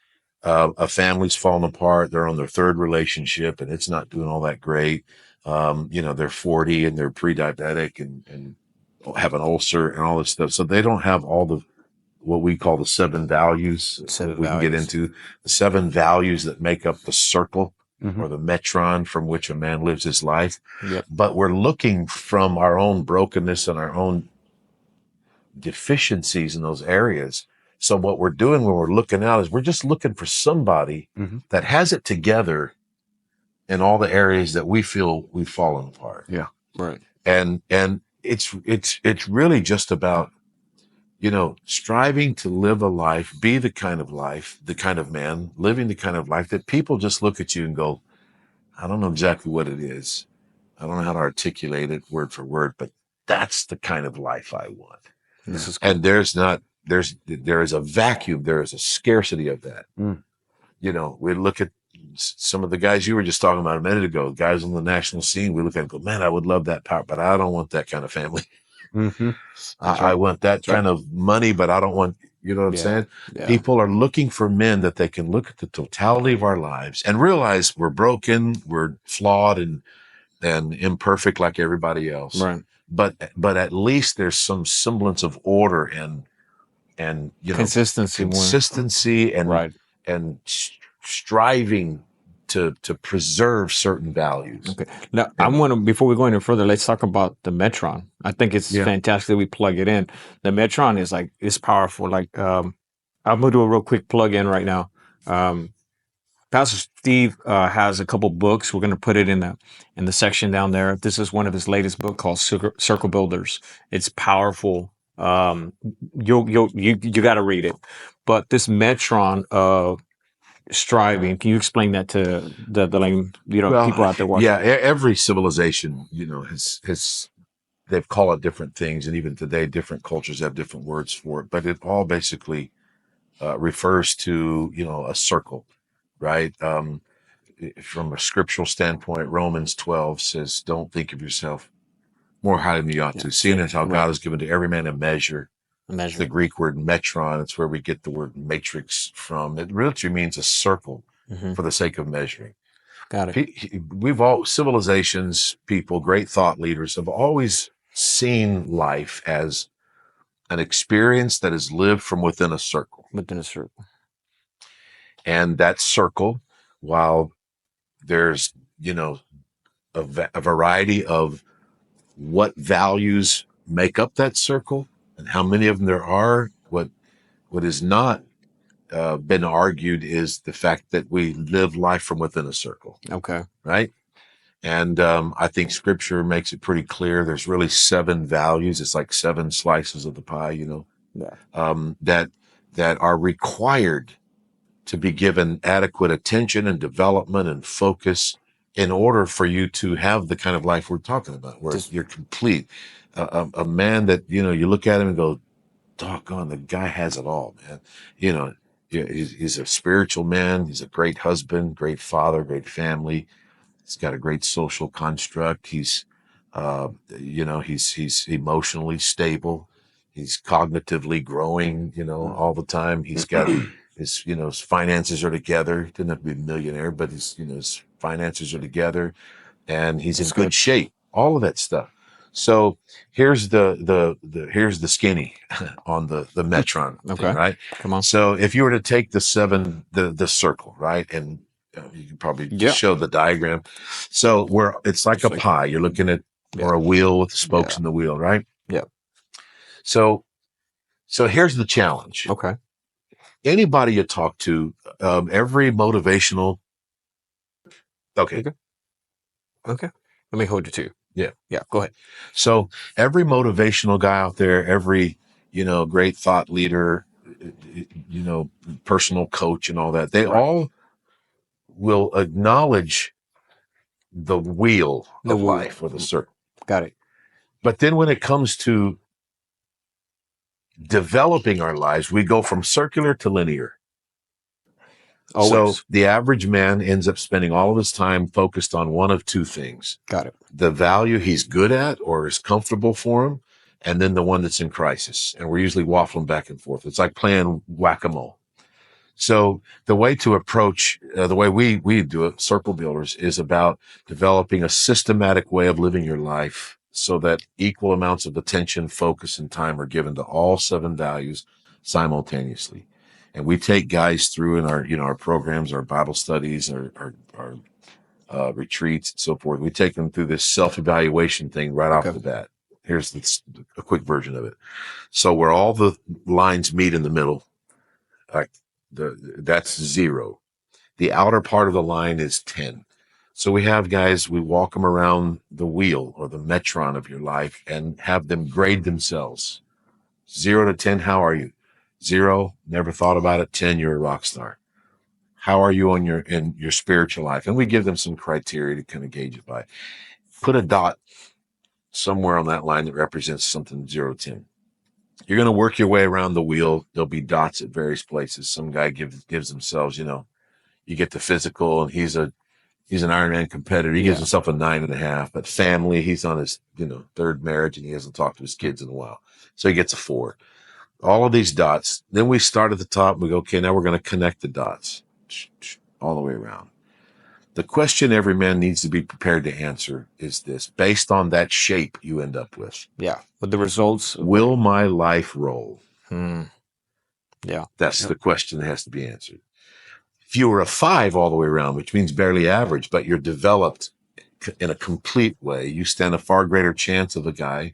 A family's falling apart. They're on their 3rd relationship and it's not doing all that great. They're 40 and they're pre-diabetic and have an ulcer and all this stuff. So they don't have all what we call the 7 values. We can get into the 7 values that make up the circle or the metron from which a man lives his life. Yep. But we're looking from our own brokenness and our own deficiencies in those areas. So what we're doing when we're looking out is we're just looking for somebody that has it together in all the areas that we feel we've fallen apart. Yeah. Right. And it's really just about, striving to live a life, be the kind of man, living the kind of life that people just look at you and go, I don't know exactly what it is. I don't know how to articulate it word for word, but that's the kind of life I want. This is cool. And there is a vacuum. There is a scarcity of that. We look at some of the guys you were just talking about a minute ago, guys on the national scene. We look at and go, man, I would love that power, but I don't want that kind of family. I want that kind of money, but I don't want, you know what I'm saying? Yeah. People are looking for men that they can look at the totality of our lives and realize we're broken, we're flawed and imperfect like everybody else. Right. But at least there's some semblance of order and consistency and striving to preserve certain values. Okay. Now, I want to, before we go any further, let's talk about the Metron. I think it's fantastic that we plug it in. The Metron is powerful. Like, I'm going to do a real quick plug in right now. Pastor Steve has a couple books. We're going to put it in the section down there. This is one of his latest book called Circle Builders. It's powerful. You got to read it. But this Metron of striving, can you explain that to the people out there watching? Yeah, every civilization, has they've called it different things, and even today, different cultures have different words for it. But it all basically refers to a circle, right? from a scriptural standpoint, Romans 12 says, don't think of yourself more highly than you ought to, seeing as how God has given to every man a measure. It's the Greek word metron. It's where we get the word matrix from. It literally means a circle for the sake of measuring. Got it. We've all, civilizations, people, great thought leaders have always seen life as an experience that is lived from within a circle. Within a circle. And that circle, while there's, a variety of what values make up that circle and how many of them there are, what is not been argued is the fact that we live life from within a circle. Okay. Right. And I think scripture makes it pretty clear. There's really 7 values. It's like 7 slices of the pie, that are required to be given adequate attention and development and focus in order for you to have the kind of life we're talking about, where you're complete. A man that, you look at him and go, doggone, the guy has it all, man. He's a spiritual man. He's a great husband, great father, great family. He's got a great social construct. He's emotionally stable. He's cognitively growing, all the time. He's got his finances are together. He doesn't have to be a millionaire, but his finances are together, and he's in good shape. All of that stuff. So here's here's the skinny on the metron. Okay. Thing, right? Come on. So if you were to take the 7, the circle, right, and you can probably show the diagram. So it's like a pie. You're looking at, or a wheel with spokes in the wheel, right? Yeah. So here's the challenge. Okay. Anybody you talk to, every motivational. Okay. Let me hold you to. Yeah. Yeah. Go ahead. So every motivational guy out there, every, great thought leader, personal coach and all that, they all will acknowledge the wheel of life or the circle. Got it. But then when it comes to developing our lives, we go from circular to linear. Always. So the average man ends up spending all of his time focused on one of 2 things. Got it. The value he's good at or is comfortable for him, and then the one that's in crisis. And we're usually waffling back and forth. It's like playing whack-a-mole. So the way to approach, the way we do it, Circle Builders, is about developing a systematic way of living your life so that equal amounts of attention, focus, and time are given to all 7 values simultaneously. And we take guys through in our programs, our Bible studies, our retreats, and so forth. We take them through this self-evaluation thing right off the bat. Here's a quick version of it. So where all the lines meet in the middle, that's 0. The outer part of the line is 10. So we have guys, we walk them around the wheel or the metron of your life and have them grade themselves. 0 to 10, how are you? 0, never thought about it. 10, you're a rock star. How are you in your spiritual life? And we give them some criteria to kind of gauge it by. Put a dot somewhere on that line that represents something 0 to 10. You're going to work your way around the wheel. There'll be dots at various places. Some guy gives themselves, you get the physical, and he's an Ironman competitor. He gives himself a 9.5. But family, he's on his 3rd marriage, and he hasn't talked to his kids in a while, so he gets a 4. All of these dots. Then we start at the top. And we go, okay, now we're going to connect the dots all the way around. The question every man needs to be prepared to answer is this: based on that shape you end up with. Yeah. But the results. Will my life roll? Yeah. That's the question that has to be answered. If you were a 5 all the way around, which means barely average, but you're developed in a complete way, you stand a far greater chance of a guy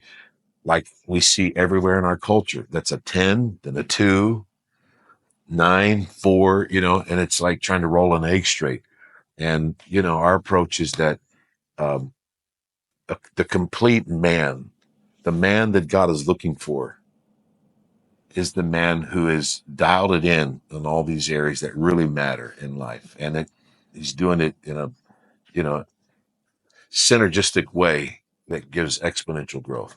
like we see everywhere in our culture. That's a 10, then a 2, 9, 4, and it's like trying to roll an egg straight. And, our approach is that the complete man, the man that God is looking for, is the man who is dialed it in all these areas that really matter in life. And he's doing it in a, synergistic way that gives exponential growth.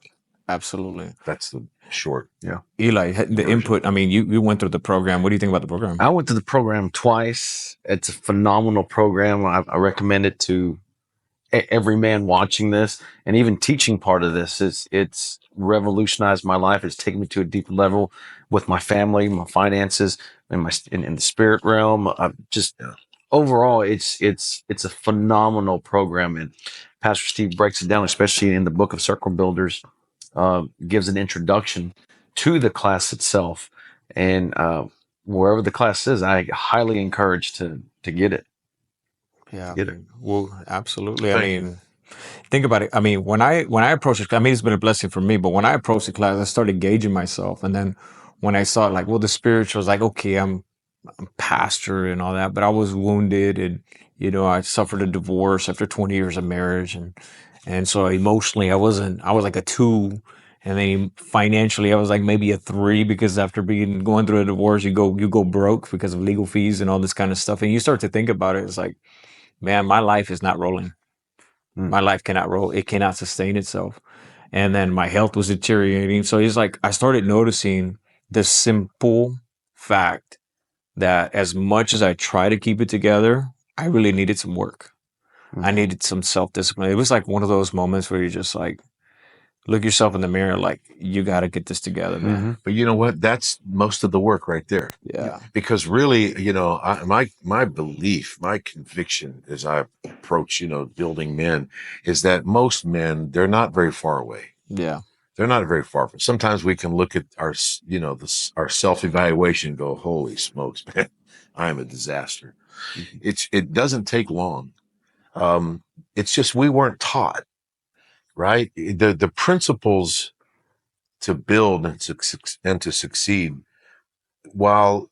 Absolutely. That's the short. Yeah. Eli, the input. I mean, you went through the program. What do you think about the program? I went to the program twice. It's a phenomenal program. I recommend it to every man watching this, and even teaching part of this. It's revolutionized my life. It's taken me to a deeper level with my family, my finances, and in the spirit realm. Overall, it's a phenomenal program, and Pastor Steve breaks it down, especially in the book of Circle Builders. Gives an introduction to the class itself, and wherever the class is, I highly encourage to get it. Yeah. Get it. Well, absolutely. Thank I mean, think about it. I mean, when I approached it, I mean, it's been a blessing for me. But when I approached the class, I started gauging myself, and then when I saw like, well, the spiritual was like, okay, I'm pastor and all that, but I was wounded, and I suffered a divorce after 20 years of marriage, and so emotionally, I was like a 2, and then financially, I was like maybe a 3, because after going through a divorce, you go broke because of legal fees and all this kind of stuff, and you start to think about it. It's like, man, my life is not rolling. My life cannot roll. It cannot sustain itself. And then my health was deteriorating. So it's like I started noticing the simple fact that as much as I try to keep it together, I really needed some work. I needed some self-discipline. It was like one of those moments where you just like look yourself in the mirror, like, you got to get this together, man. But you know what? That's most of the work right there. Yeah. Because really, my belief, my conviction as I approach, building men, is that most men, they're not very far away. Yeah. They're not very far from. Sometimes we can look at our, our self-evaluation and go, holy smokes, man, I am a disaster. It doesn't take long. It's just, we weren't taught, right? The principles to build and to succeed, while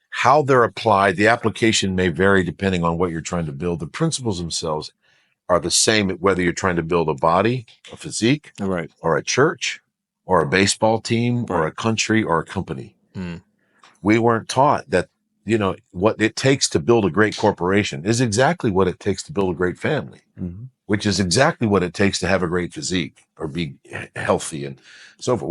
how they're applied, the application may vary depending on what you're trying to build. The principles themselves are the same, whether you're trying to build a body, a physique, Right. or a church, or a baseball team, or Right. a country, or a company. We weren't taught that, what it takes to build a great corporation is exactly what it takes to build a great family, which is exactly what it takes to have a great physique or be healthy and so forth.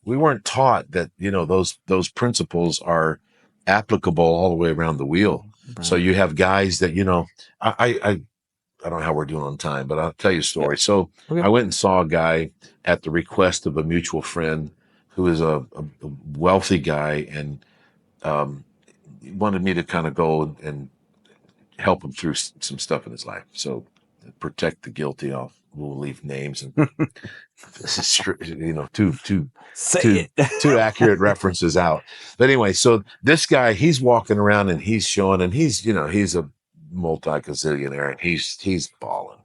We weren't taught that, those principles are applicable all the way around the wheel. Right. So you have guys that, I don't know how we're doing on time, but I'll tell you a story. So Okay. I went and saw a guy at the request of a mutual friend who is a wealthy guy, and he wanted me to kind of go and help him through some stuff in his life. So protect the guilty, we'll leave names and two accurate references out. But anyway, so this guy, he's walking around and he's showing, and he's a multi-gazillionaire, and he's balling,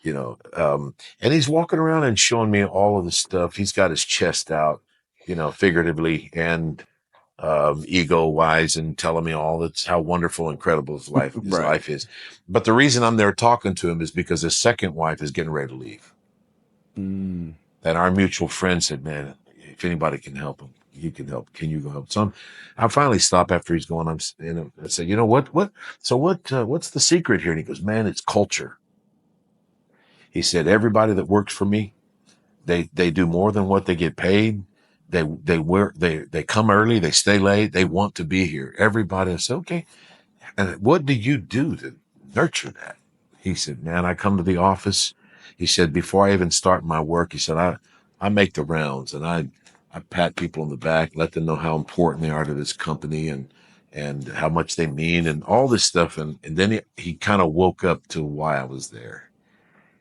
and he's walking around and showing me all of the stuff. He's got his chest out, figuratively and ego wise, and telling me all that's how wonderful, incredible his life is. But the reason I'm there talking to him is because his second wife is getting ready to leave. And our mutual friend said, man, if anybody can help him, he can help. Can you go help? So I finally stop after he's going. I said, what's the secret here? And he goes, man, it's culture. He said, everybody that works for me, they do more than what they get paid. They come early, they stay late, they want to be here. Everybody. I said, okay. And what do you do to nurture that? He said, man, I come to the office. He said, before I even start my work, he said, I make the rounds, and I pat people on the back, let them know how important they are to this company, and how much they mean, and all this stuff. And then he kind of woke up to why I was there.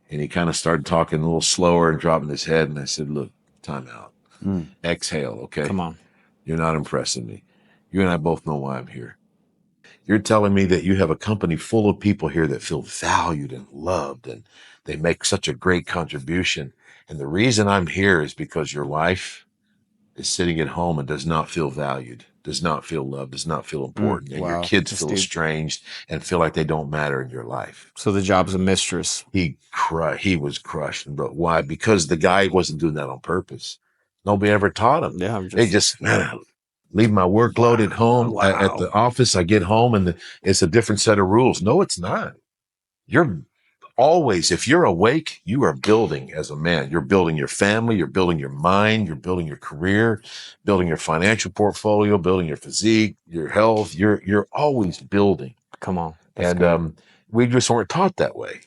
And he kind of started talking a little slower and dropping his head. And I said, look, time out. Exhale, okay? Come on. You're not impressing me. You and I both know why I'm here. You're telling me that you have a company full of people here that feel valued and loved, and they make such a great contribution. And the reason I'm here is because your wife is sitting at home and does not feel valued, does not feel loved, does not feel important. And your kids feel estranged and feel like they don't matter in your life. So the job's a mistress. He was crushed. But why? Because the guy wasn't doing that on purpose. Nobody ever taught him. Yeah. They just, man, leave my workload at home, at the office. I get home and it's a different set of rules. No, it's not. always, if you're awake, you are building as a man. You're building your family, you're building your mind, you're building your career, building your financial portfolio, building your physique, your health. You're always building. Come on. And we just weren't taught that way.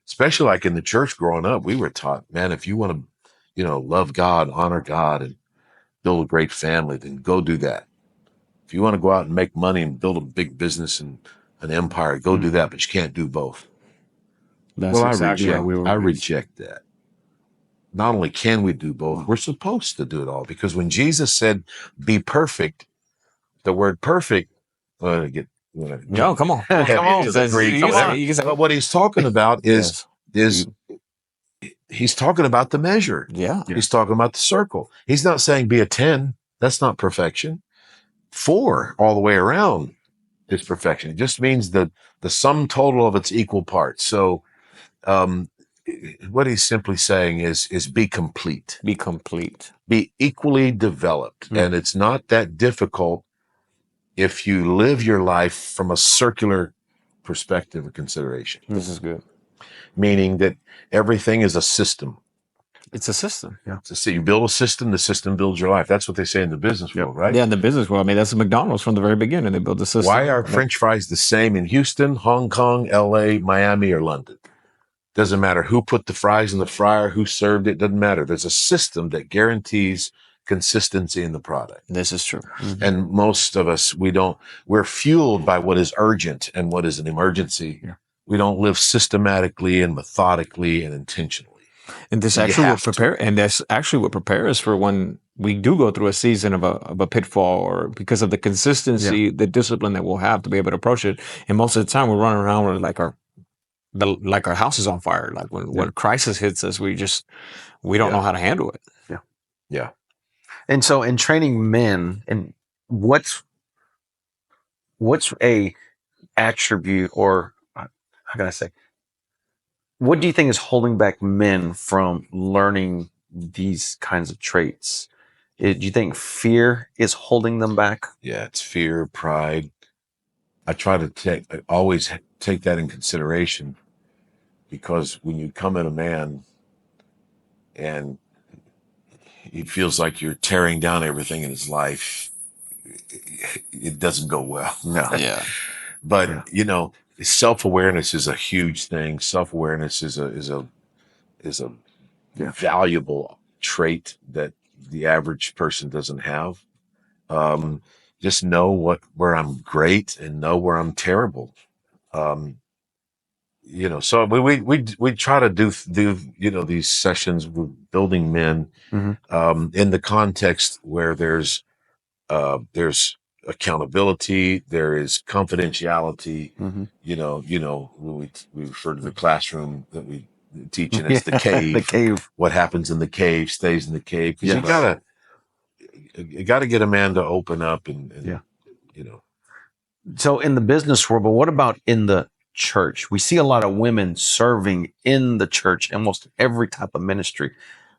Especially like in the church growing up, we were taught, man, if you want to, love God, honor God, and build a great family, then go do that. If you want to go out and make money and build a big business and an empire, go do that, but you can't do both. I reject that. Not only can we do both, we're supposed to do it all. Because when Jesus said, be perfect, the word perfect, No, come on. Come on. But what he's talking about is he's talking about the measure. Yeah. He's talking about the circle. He's not saying be a 10. That's not perfection. 4 all the way around is perfection. It just means that the sum total of its equal parts. So what he's simply saying is be complete. Be complete. Be equally developed. And it's not that difficult if you live your life from a circular perspective or consideration. This is good. Meaning that everything is a system. It's a system. Yeah. So you build a system, the system builds your life. That's what they say in the business world, right? Yeah, in the business world. I mean, that's McDonald's from the very beginning. They built the system. Why are French fries the same in Houston, Hong Kong, LA, Miami, or London? Doesn't matter who put the fries in the fryer, who served it, doesn't matter. There's a system that guarantees consistency in the product. This is true. And most of us, we're fueled by what is urgent and what is an emergency. Yeah. We don't live systematically and methodically and intentionally. And this actually will prepare, and that's actually what prepares us for when we do go through a season of a pitfall, or because of the consistency, the discipline that we'll have to be able to approach it. And most of the time, we're running around with like our house is on fire. Like when crisis hits us, we don't know how to handle it. Yeah, yeah. And so, in training men, and what's a attribute, or how can I say? What do you think is holding back men from learning these kinds of traits? Do you think fear is holding them back? Yeah, it's fear, pride. I try to always take that in consideration, because when you come at a man and he feels like you're tearing down everything in his life, it doesn't go well. No. Yeah. But, self-awareness is a huge thing. Self-awareness is a valuable trait that the average person doesn't have. Just know where I'm great and know where I'm terrible. So we try to do these sessions with building men in the context where there's accountability, there is confidentiality. When we refer to the classroom that we teach in, it's the cave. The cave. What happens in the cave stays in the cave. Because you gotta get a man to open up and. So in the business world, but what about in the church? We see a lot of women serving in the church, almost every type of ministry,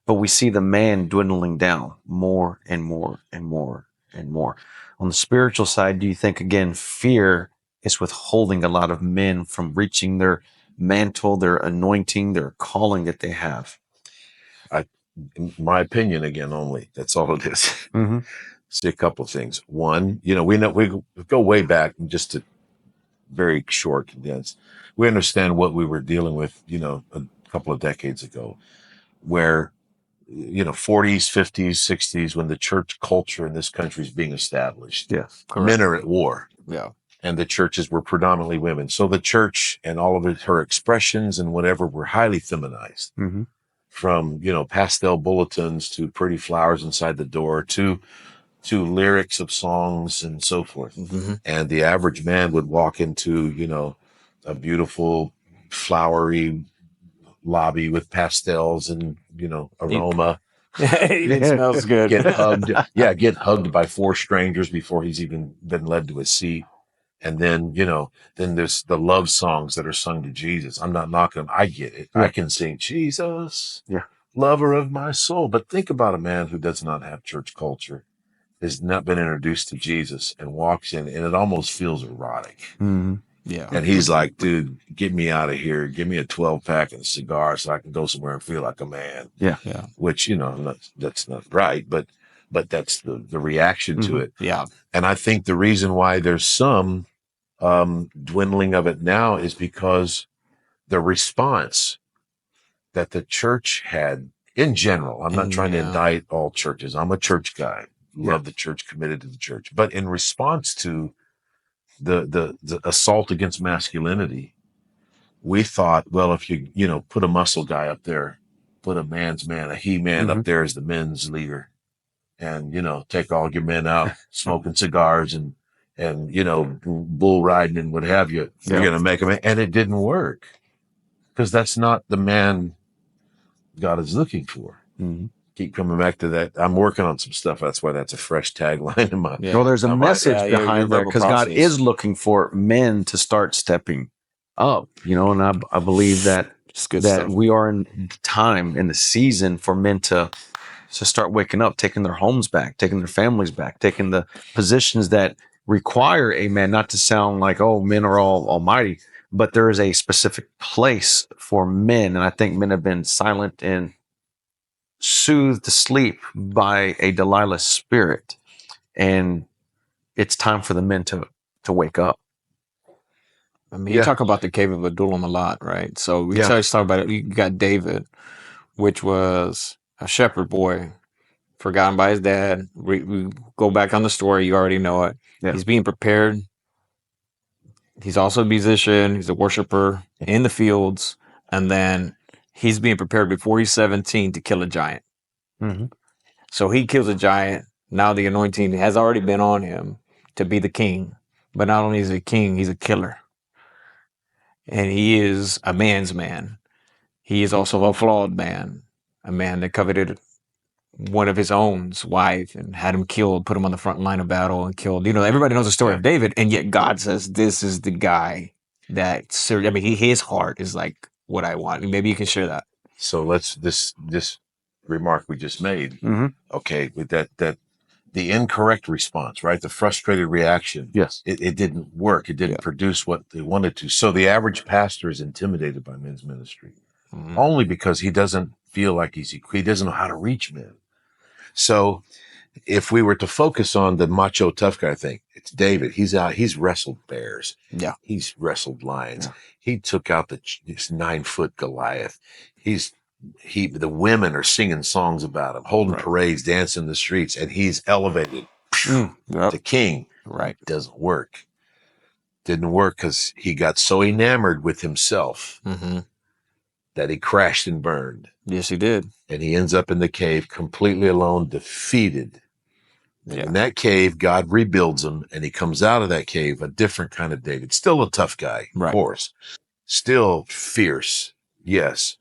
but we see the man dwindling down more and more and more and more. On the spiritual side, do you think, again, fear is withholding a lot of men from reaching their mantle, their anointing, their calling that they have? In my opinion, again, only. That's all it is. See a couple of things. One, we go way back, and just to very short condense, we understand what we were dealing with, a couple of decades ago, where 40s, 50s, 60s, when the church culture in this country is being established. Yes, correct. Men are at war. Yeah. And the churches were predominantly women. So the church and all of her expressions and whatever were highly feminized. From, pastel bulletins to pretty flowers inside the door to lyrics of songs and so forth. And the average man would walk into, a beautiful flowery lobby with pastels and aroma. It smells good. Get hugged by 4 strangers before he's even been led to a seat. And then then there's the love songs that are sung to Jesus. I'm not knocking them. I get it. I can sing Jesus, lover of my soul. But think about a man who does not have church culture, has not been introduced to Jesus, and walks in, and it almost feels erotic. Yeah. And he's like, dude, get me out of here. Give me a 12 pack and a cigar so I can go somewhere and feel like a man. Yeah. Yeah. Which, that's not right, but that's the reaction to it. Yeah. And I think the reason why there's some dwindling of it now is because the response that the church had in general. I'm not trying to indict all churches. I'm a church guy. Love the church, committed to the church. But in response to the assault against masculinity, we thought, well, if you put a muscle guy up there, put a man's man, a he-man up there as the men's leader, and take all your men out smoking cigars and bull riding and what have you, you're gonna make them. And it didn't work, because that's not the man God is looking for. Keep coming back to that. I'm working on some stuff. That's why that's a fresh tagline in my. Yeah. Well, there's a message behind there, because God is looking for men to start stepping up, and I believe that we are in time, in the season for men to start waking up, taking their homes back, taking their families back, taking the positions that require a man, not to sound like, oh, men are all almighty, but there is a specific place for men. And I think men have been silent and soothed to sleep by a Delilah spirit. And it's time for the men to wake up. I mean, you talk about the cave of Adullam a lot, right? So we talk about it. You got David, which was a shepherd boy, forgotten by his dad. We go back on the story. You already know it. Yeah. He's being prepared. He's also a musician. He's a worshiper in the fields. And then he's being prepared before he's 17 to kill a giant. So he kills a giant. Now the anointing has already been on him to be the king. But not only is he a king, he's a killer. And he is a man's man. He is also a flawed man. A man that coveted one of his own's wife and had him killed, put him on the front line of battle and killed. Everybody knows the story of David, and yet God says, this is the guy that, his heart is like what I want. Maybe you can share that. So this remark we just made, okay, with that the incorrect response, right? The frustrated reaction. Yes. It didn't work. It didn't produce what they wanted to. So the average pastor is intimidated by men's ministry, only because he doesn't feel like he doesn't know how to reach men. So if we were to focus on the macho tough guy thing, it's David. He's wrestled bears. Yeah. He's wrestled lions. Yeah. He took out this 9-foot Goliath. The women are singing songs about him, holding parades, dancing in the streets, and he's elevated to king. Right. Doesn't work. Didn't work because he got so enamored with himself that he crashed and burned. Yes, he did. And he ends up in the cave completely alone, defeated. Yeah. In that cave, God rebuilds him, and he comes out of that cave a different kind of David. Still a tough guy, of course. Still fierce, yes.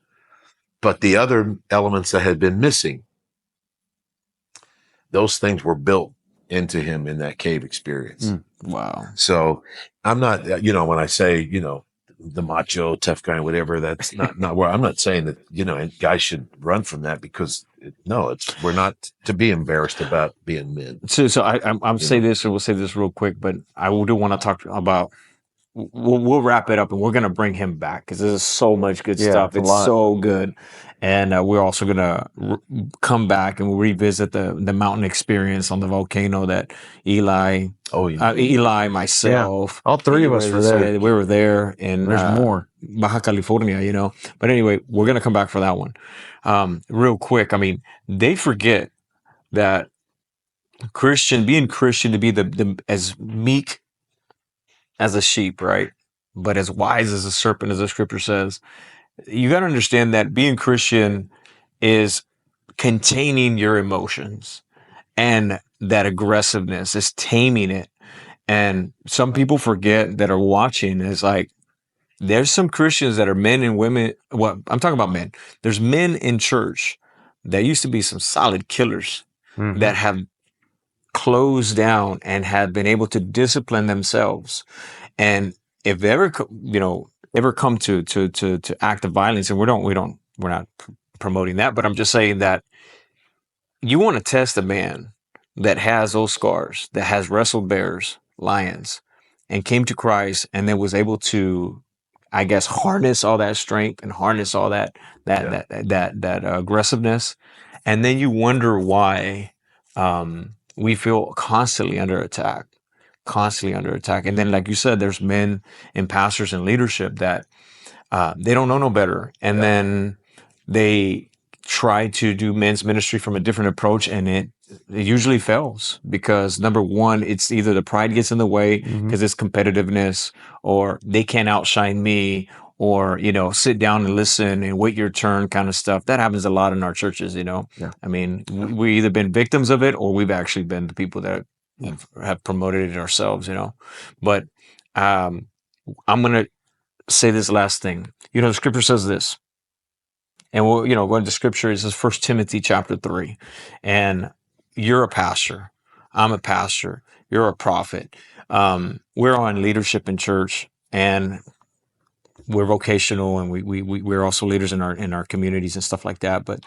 But the other elements that had been missing, those things were built into him in that cave experience. Wow. So I'm not, when I say, the macho tough guy, whatever, that's not where I'm not saying that, guys should run from that, because we're not to be embarrassed about being men. So I'm say this, or we'll say this real quick, but I do want to talk about, we'll wrap it up, and we're going to bring him back, because there's so much good stuff. It's so good. And we're also going to come back and we'll revisit the mountain experience on the volcano that Eli, myself. Yeah. All three of us were there. We were there in There's more. Baja California, But anyway, we're going to come back for that one. Real quick, they forget that being Christian, to be the as meek as a sheep, right? But as wise as a serpent, as the scripture says. You got to understand that being Christian is containing your emotions, and that aggressiveness is taming it. And some people forget that are watching is like, there's some Christians that are men and women. Well, I'm talking about men. There's men in church that used to be some solid killers that have closed down and have been able to discipline themselves. And if they ever, ever come to act of violence, and we're not promoting that, but I'm just saying that you want to test a man that has those scars, that has wrestled bears, lions, and came to Christ and then was able to, I guess, harness all that strength and harness all that aggressiveness. And then you wonder why we feel constantly under attack. And then, like you said, there's men and pastors and leadership that they don't know no better. And then they try to do men's ministry from a different approach, and it usually fails because, number one, it's either the pride gets in the way because it's competitiveness, or they can't outshine me, or, sit down and listen and wait your turn kind of stuff. That happens a lot in our churches, Yeah. I mean, we either been victims of it or we've actually been the people that have promoted it ourselves, But I'm going to say this last thing. The scripture says this, and we'll, going to scripture, it says 1 Timothy chapter 3. And you're a pastor. I'm a pastor. You're a prophet. We're on leadership in church, and we're vocational, and we're also leaders in our communities and stuff like that. But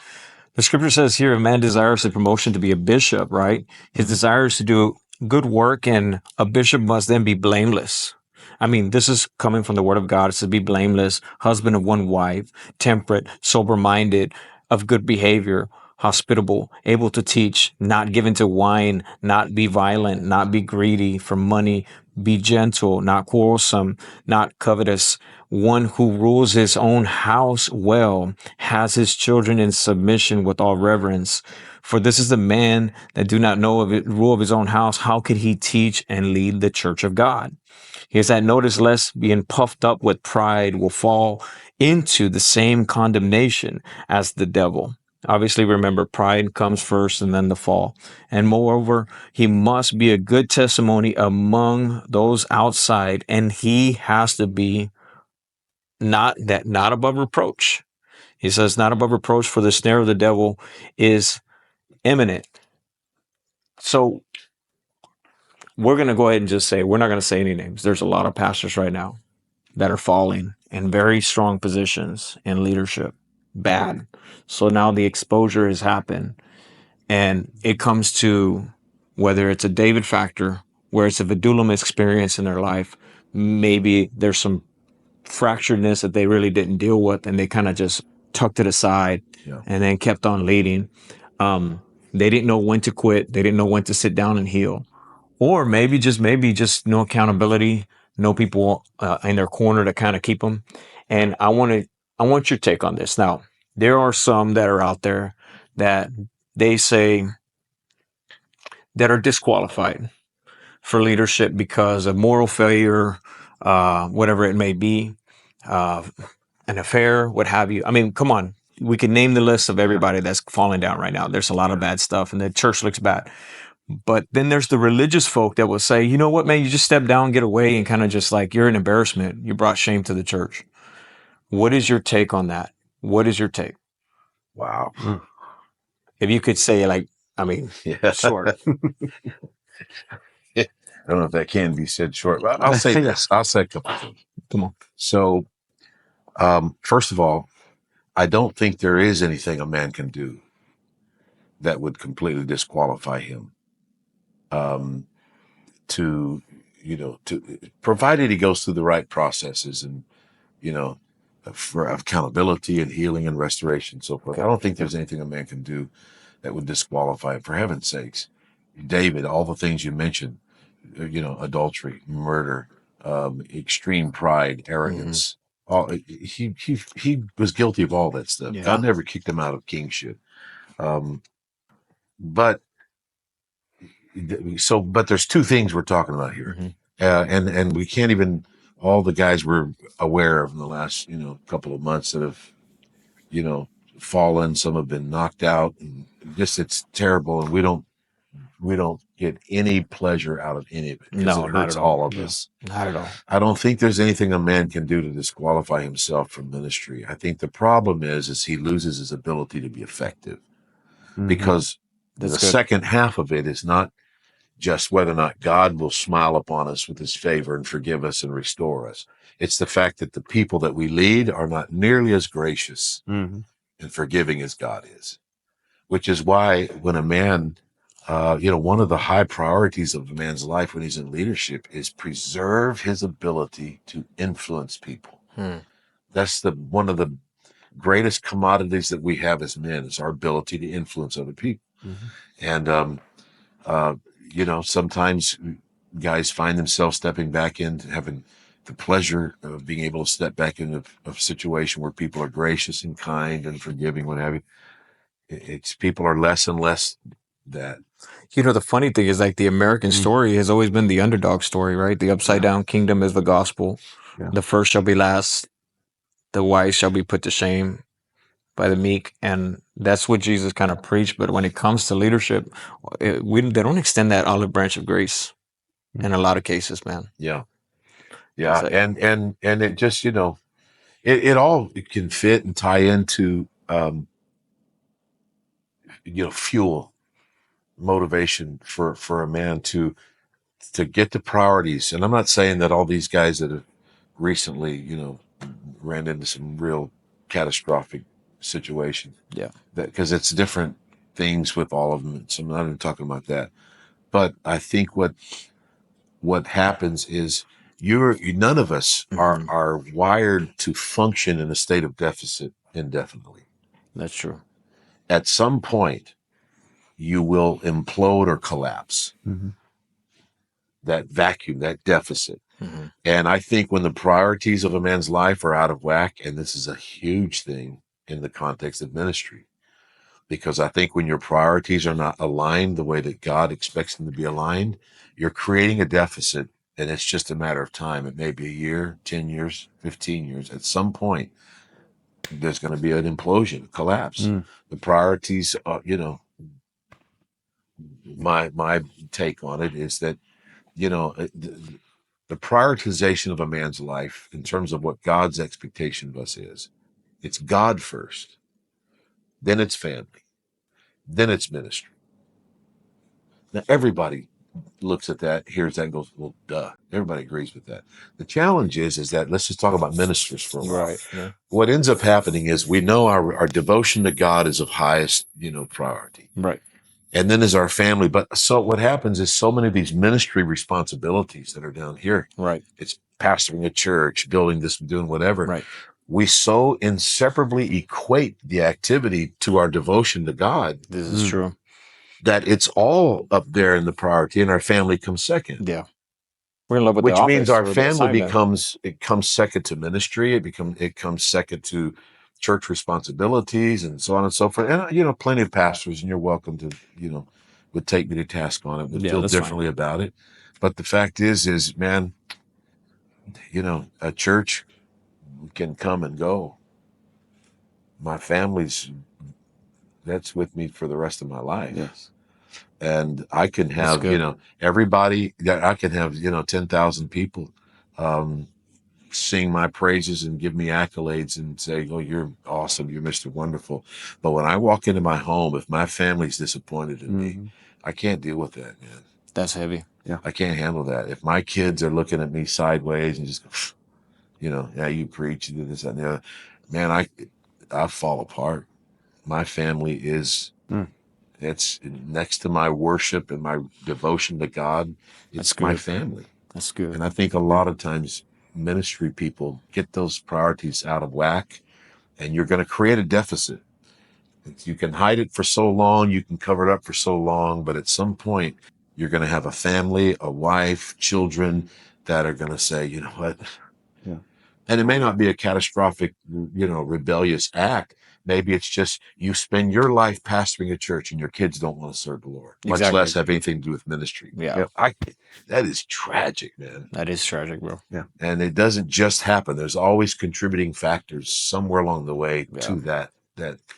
the scripture says here, a man desires a promotion to be a bishop, right? His desire is to do good work, and a bishop must then be blameless. I mean, this is coming from the word of God. It's to be blameless, husband of one wife, temperate, sober-minded, of good behavior, hospitable, able to teach, not given to wine, not be violent, not be greedy for money, be gentle, not quarrelsome, not covetous, one who rules his own house well, has his children in submission with all reverence. For this is the man that do not know of it, rule of his own house. How could he teach and lead the church of God? Here's that notice, lest being puffed up with pride will fall into the same condemnation as the devil. Obviously, remember, pride comes first and then the fall. And moreover, he must be a good testimony among those outside, and he has to be not above reproach. He says, not above reproach, for the snare of the devil is imminent. So we're going to go ahead and just say, we're not going to say any names. There's a lot of pastors right now that are falling in very strong positions in leadership. Bad. So now the exposure has happened, and it comes to whether it's a David factor, where it's a Vidulum experience in their life. Maybe there's some fracturedness that they really didn't deal with, and they kind of just tucked it aside and then kept on leading. They didn't know when to quit. They didn't know when to sit down and heal. Or maybe just no accountability, no people in their corner to kind of keep them. And I want your take on this. Now, there are some that are out there that they say that are disqualified for leadership because of moral failure, whatever it may be, an affair, what have you. I mean, come on. We can name the list of everybody that's falling down right now. There's a lot of bad stuff, and the church looks bad. But then there's the religious folk that will say, you know what, man, you just step down, get away, and kind of just like, you're an embarrassment. You brought shame to the church. What is your take on that? What is your take? Wow. If you could say, short. I don't know if that can be said short, but I'll say this. I'll say a couple of things. Come on. So, first of all, I don't think there is anything a man can do that would completely disqualify him. To provided he goes through the right processes and, for accountability and healing and restoration and so forth. I don't think there's anything a man can do that would disqualify him. For heaven's sakes, David, all the things you mentioned, adultery, murder, extreme pride, arrogance, he was guilty of all that stuff. Yeah. God never kicked him out of kingship. But there's two things we're talking about here. And we can't even, all the guys we're aware of in the last, couple of months that have, fallen, some have been knocked out, and just, it's terrible. And we don't get any pleasure out of any of it, because it hurts all of us. Not at all. I don't think there's anything a man can do to disqualify himself from ministry. I think the problem is he loses his ability to be effective, because second half of it is not just whether or not God will smile upon us with his favor and forgive us and restore us. It's the fact that the people that we lead are not nearly as gracious and forgiving as God is, which is why when a man one of the high priorities of a man's life when he's in leadership is preserve his ability to influence people. That's one of the greatest commodities that we have as men, is our ability to influence other people. And sometimes guys find themselves stepping back into having the pleasure of being able to step back into a situation where people are gracious and kind and forgiving, what have you. It's people are less and less that. The funny thing is, like, the American story has always been the underdog story, right? The upside down kingdom is the gospel. Yeah. The first shall be last. The wise shall be put to shame by the meek. And that's what Jesus kind of preached. But when it comes to leadership, they don't extend that olive branch of grace in a lot of cases, man. Yeah. It's like- and it just, it all can fit and tie into, fuel, motivation for a man to get the priorities. And I'm not saying that all these guys that have recently, ran into some real catastrophic situations. Yeah. Because it's different things with all of them. So I'm not even talking about that. But I think what happens is none of us are wired to function in a state of deficit indefinitely. That's true. At some point, you will implode or collapse. That vacuum, that deficit. And I think when the priorities of a man's life are out of whack, and this is a huge thing in the context of ministry, because I think when your priorities are not aligned the way that God expects them to be aligned, you're creating a deficit, and it's just a matter of time. It may be a year, 10 years, 15 years. At some point, there's going to be an implosion, a collapse. The priorities, my take on it is that, the prioritization of a man's life in terms of what God's expectation of us is, it's God first, then it's family, then it's ministry. Now, everybody looks at that, hears that, and goes, well, duh. Everybody agrees with that. The challenge is that, let's just talk about ministers for a while. Right. Yeah. What ends up happening is we know our devotion to God is of highest, priority. Right. And then is our family. But so what happens is so many of these ministry responsibilities that are down here. Right. It's pastoring a church, building this, doing whatever. Right. We so inseparably equate the activity to our devotion to God. This is true. That it's all up there in the priority, and our family comes second. Yeah. We're in love with Which the means office our or the family assignment. comes second to ministry. It comes second to church responsibilities and so on and so forth. And plenty of pastors, and you're welcome to, would take me to task on it, would feel that's differently about it. But the fact is, man, a church can come and go. My that's with me for the rest of my life. Yes. And I can have, everybody that I can have, 10,000 people sing my praises and give me accolades and say, oh, you're awesome. You're Mr. Wonderful. But when I walk into my home, if my family's disappointed in me, I can't deal with that, man. That's heavy. Yeah. I can't handle that. If my kids are looking at me sideways and just, yeah, you preach, you do this, that, and the other, man, I fall apart. My family is, it's next to my worship and my devotion to God. It's my family. That's good. And I think a lot of times ministry people get those priorities out of whack, and you're going to create a deficit. You can hide it for so long, you can cover it up for so long, but at some point you're going to have a family, a wife, children that are going to say, you know what? Yeah. And it may not be a catastrophic, rebellious act. Maybe it's just you spend your life pastoring a church and your kids don't want to serve the Lord, much less have anything to do with ministry. Yeah. That is tragic, man. That is tragic, bro. Yeah. And it doesn't just happen. There's always contributing factors somewhere along the way to that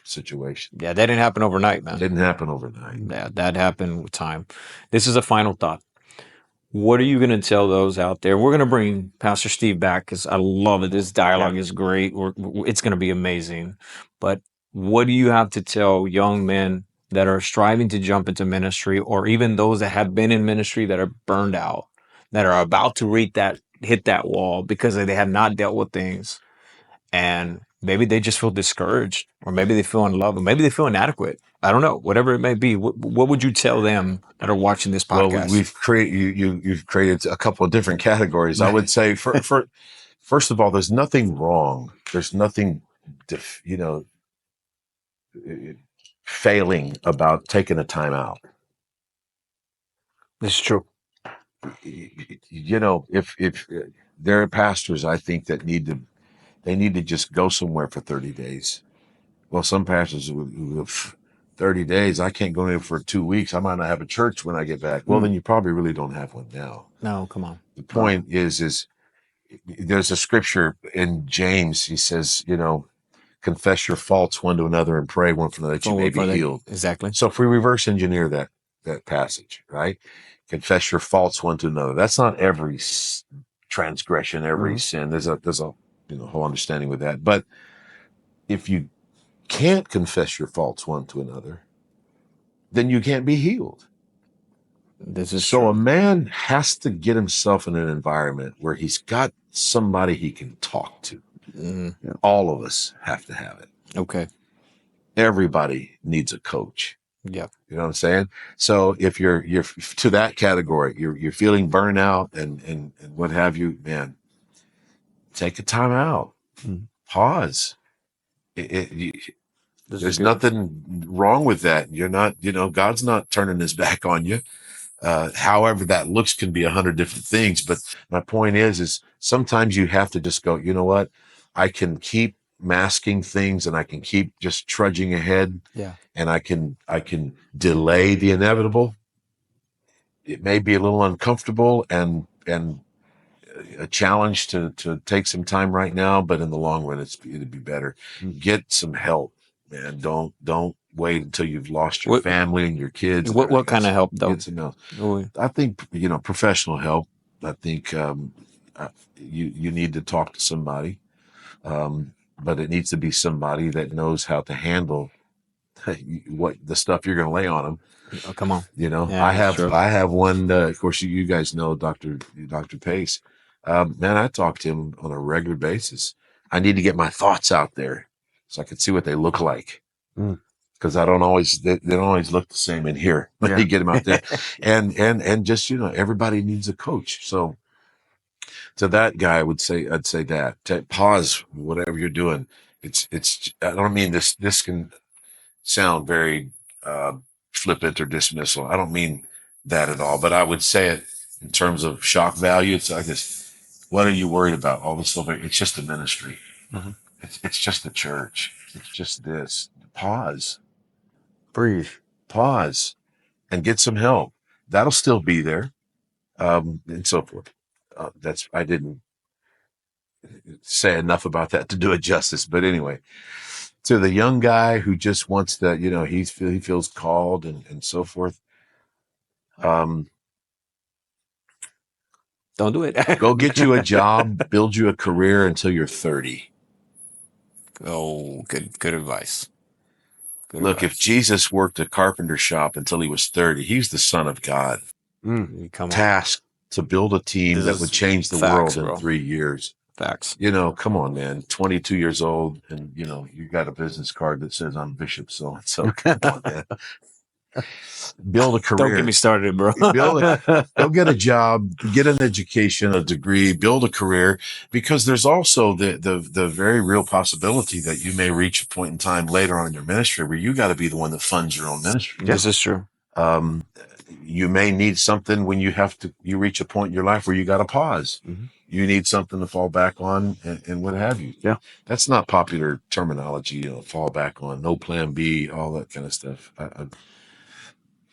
situation. Yeah, that didn't happen overnight, man. It didn't happen overnight. Yeah, that happened with time. This is a final thought. What are you going to tell those out there? We're going to bring Pastor Steve back because I love it. This dialogue is great. It's going to be amazing. But what do you have to tell young men that are striving to jump into ministry, or even those that have been in ministry that are burned out, that are about to hit that wall because they have not dealt with things? And maybe they just feel discouraged, or maybe they feel unloved, or maybe they feel inadequate. I don't know. Whatever it may be, what would you tell them that are watching this Well, podcast? we've created you've created a couple of different categories. I would say for first of all, there's nothing wrong. There's nothing, failing about taking a time out. This is true. If there are pastors, I think that need to just go somewhere for 30 days. Well, some pastors with 30 days, I can't go in for 2 weeks. I might not have a church when I get back. Well, then you probably really don't have one now. No, come on. The point is there's a scripture in James. He says, confess your faults one to another and pray one for another that you may be healed. Exactly. So if we reverse engineer that passage, right? Confess your faults one to another. That's not every transgression, every sin. There's a whole understanding with that. But if you can't confess your faults one to another, then you can't be healed. This is so true. A man has to get himself in an environment where he's got somebody he can talk to. All of us have to have it. Okay. Everybody needs a coach. Yeah. You know what I'm saying? So if you're to that category, you're feeling burnout and what have you, man, take a time out. Pause. There's nothing wrong with that. You're not, God's not turning his back on you. However that looks can be 100 different things. But my point is sometimes you have to just go, you know what? I can keep masking things and I can keep just trudging ahead. Yeah. And I can delay the inevitable. It may be a little uncomfortable and a challenge to take some time right now, but in the long run, it'd be better. Get some help, man. Don't wait until you've lost your family and your kids. What kind of help though? Get some help. I think, professional help. I think, you need to talk to somebody. But it needs to be somebody that knows how to handle what the stuff you're going to lay on them. Oh, come on. I have one, of course, you guys know Dr. Pace. Man, I talk to him on a regular basis. I need to get my thoughts out there so I can see what they look like. Because they don't always look the same in here. Let me get them out there. and just, everybody needs a coach. So to that guy, I'd say that pause whatever you're doing. I don't mean this can sound very, flippant or dismissal. I don't mean that at all, but I would say it in terms of shock value. It's like this. What are you worried about? All this stuff. It's just a ministry. It's just the church. It's just this. Pause. Breathe. Pause. And get some help. That'll still be there. And so forth. I didn't say enough about that to do it justice. But anyway, to the young guy who just wants to, he feels called and so forth. Don't do it. Go get you a job, build you a career until you're 30. Oh, good advice. Look, if Jesus worked a carpenter shop until he was 30, he's the Son of God. Tasked to build a team that would change the world in 3 years. Facts. Come on, man. 22 years old, and you got a business card that says I'm Bishop so and so. Come on, man. Build a career. Don't get me started, bro. Go get a job, get an education, a degree, build a career, because there's also the very real possibility that you may reach a point in time later on in your ministry where you got to be the one that funds your own ministry. This is true. You may need something when you reach a point in your life where you got to pause. You need something to fall back on and what have you. Yeah. That's not popular terminology, fall back on, no plan B, all that kind of stuff.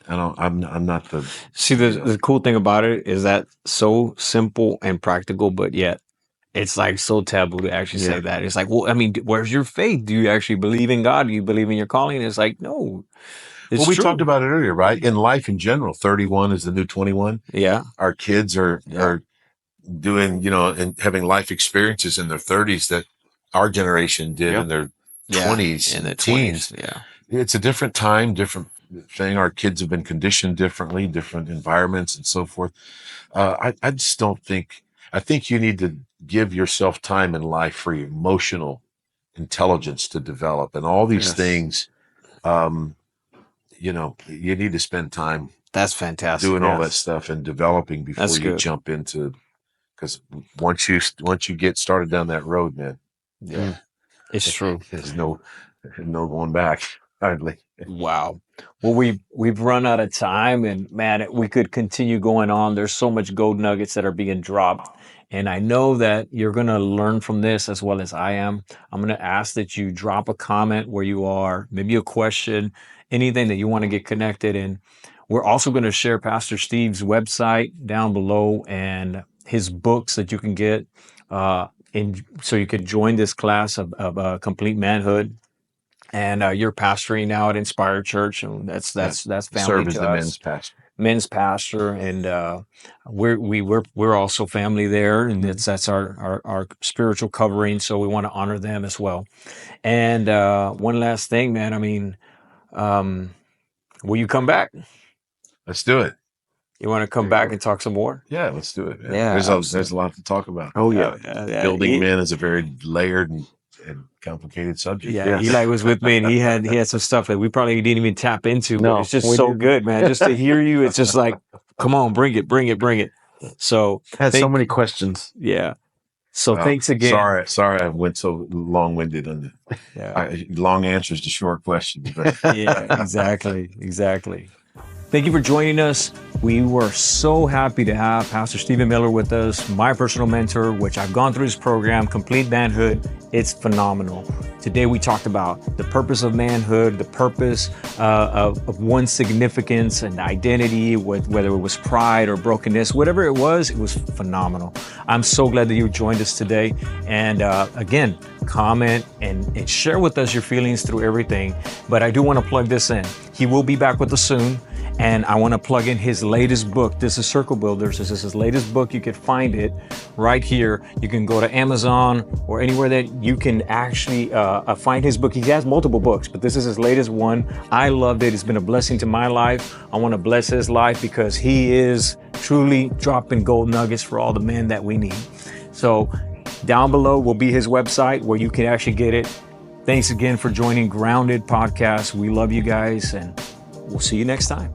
I'm not the. See, the cool thing about it is that so simple and practical, but yet it's like so taboo to actually say that. It's like, well, I mean, where's your faith? Do you actually believe in God? Do you believe in your calling? And it's like, no. We talked about it earlier, right? In life in general, 31 is the new 21. Yeah. Our kids are doing, and having life experiences in their 30s that our generation did in their 20s and teens. Yeah. It's a different time, different thing. Our kids have been conditioned differently, different environments and so forth. I just don't think, I think you need to give yourself time in life for your emotional intelligence to develop, and all these Yes. things. You know, you need to spend time That's fantastic. doing all that Yes. stuff and developing before That's you good. jump into. Because once you get started down that road, man, Yeah. It's true. there's no going back hardly. Wow. Well, we've run out of time, and man, we could continue going on. There's so much gold nuggets that are being dropped, and I know that you're going to learn from this as well as I am. I'm going to ask that you drop a comment where you are, maybe a question, anything that you want to get connected. And we're also going to share Pastor Steve's website down below and his books that you can get, so you could join this class of complete manhood. And you're pastoring now at Inspired Church, and that's family Serve as to the us. men's pastor. Men's pastor, and we're also family there, and that's our spiritual covering. So we want to honor them as well. And one last thing, man. I mean, will you come back? Let's do it. You want to come back and talk some more? Yeah, let's do it. Man. Yeah, there's a lot to talk about. Oh yeah. Building men is a very layered and complicated subject. Yeah, Yes. Eli was with me, and he had some stuff that we probably didn't even tap into. No, but it's just we so didn't. good, man. Just to hear you, it's just like, come on, bring it. So Had so thank- many questions. yeah. So Well, thanks again. Sorry, I went so long-winded on Yeah, long answers to short questions. But yeah, exactly. Thank you for joining us. We were so happy to have Pastor Stephen Miller with us, my personal mentor, which I've gone through his program, Complete Manhood. It's phenomenal. Today we talked about the purpose of manhood, the purpose of one's significance and identity, whether it was pride or brokenness, whatever it was phenomenal. I'm so glad that you joined us today. And again, comment and share with us your feelings through everything. But I do want to plug this in. He will be back with us soon. And I want to plug in his latest book. This is Circle Builders. This is his latest book. You can find it right here. You can go to Amazon or anywhere that you can actually find his book. He has multiple books, but this is his latest one. I loved it. It's been a blessing to my life. I want to bless his life because he is truly dropping gold nuggets for all the men that we need. So down below will be his website where you can actually get it. Thanks again for joining Grounded Podcast. We love you guys, and we'll see you next time.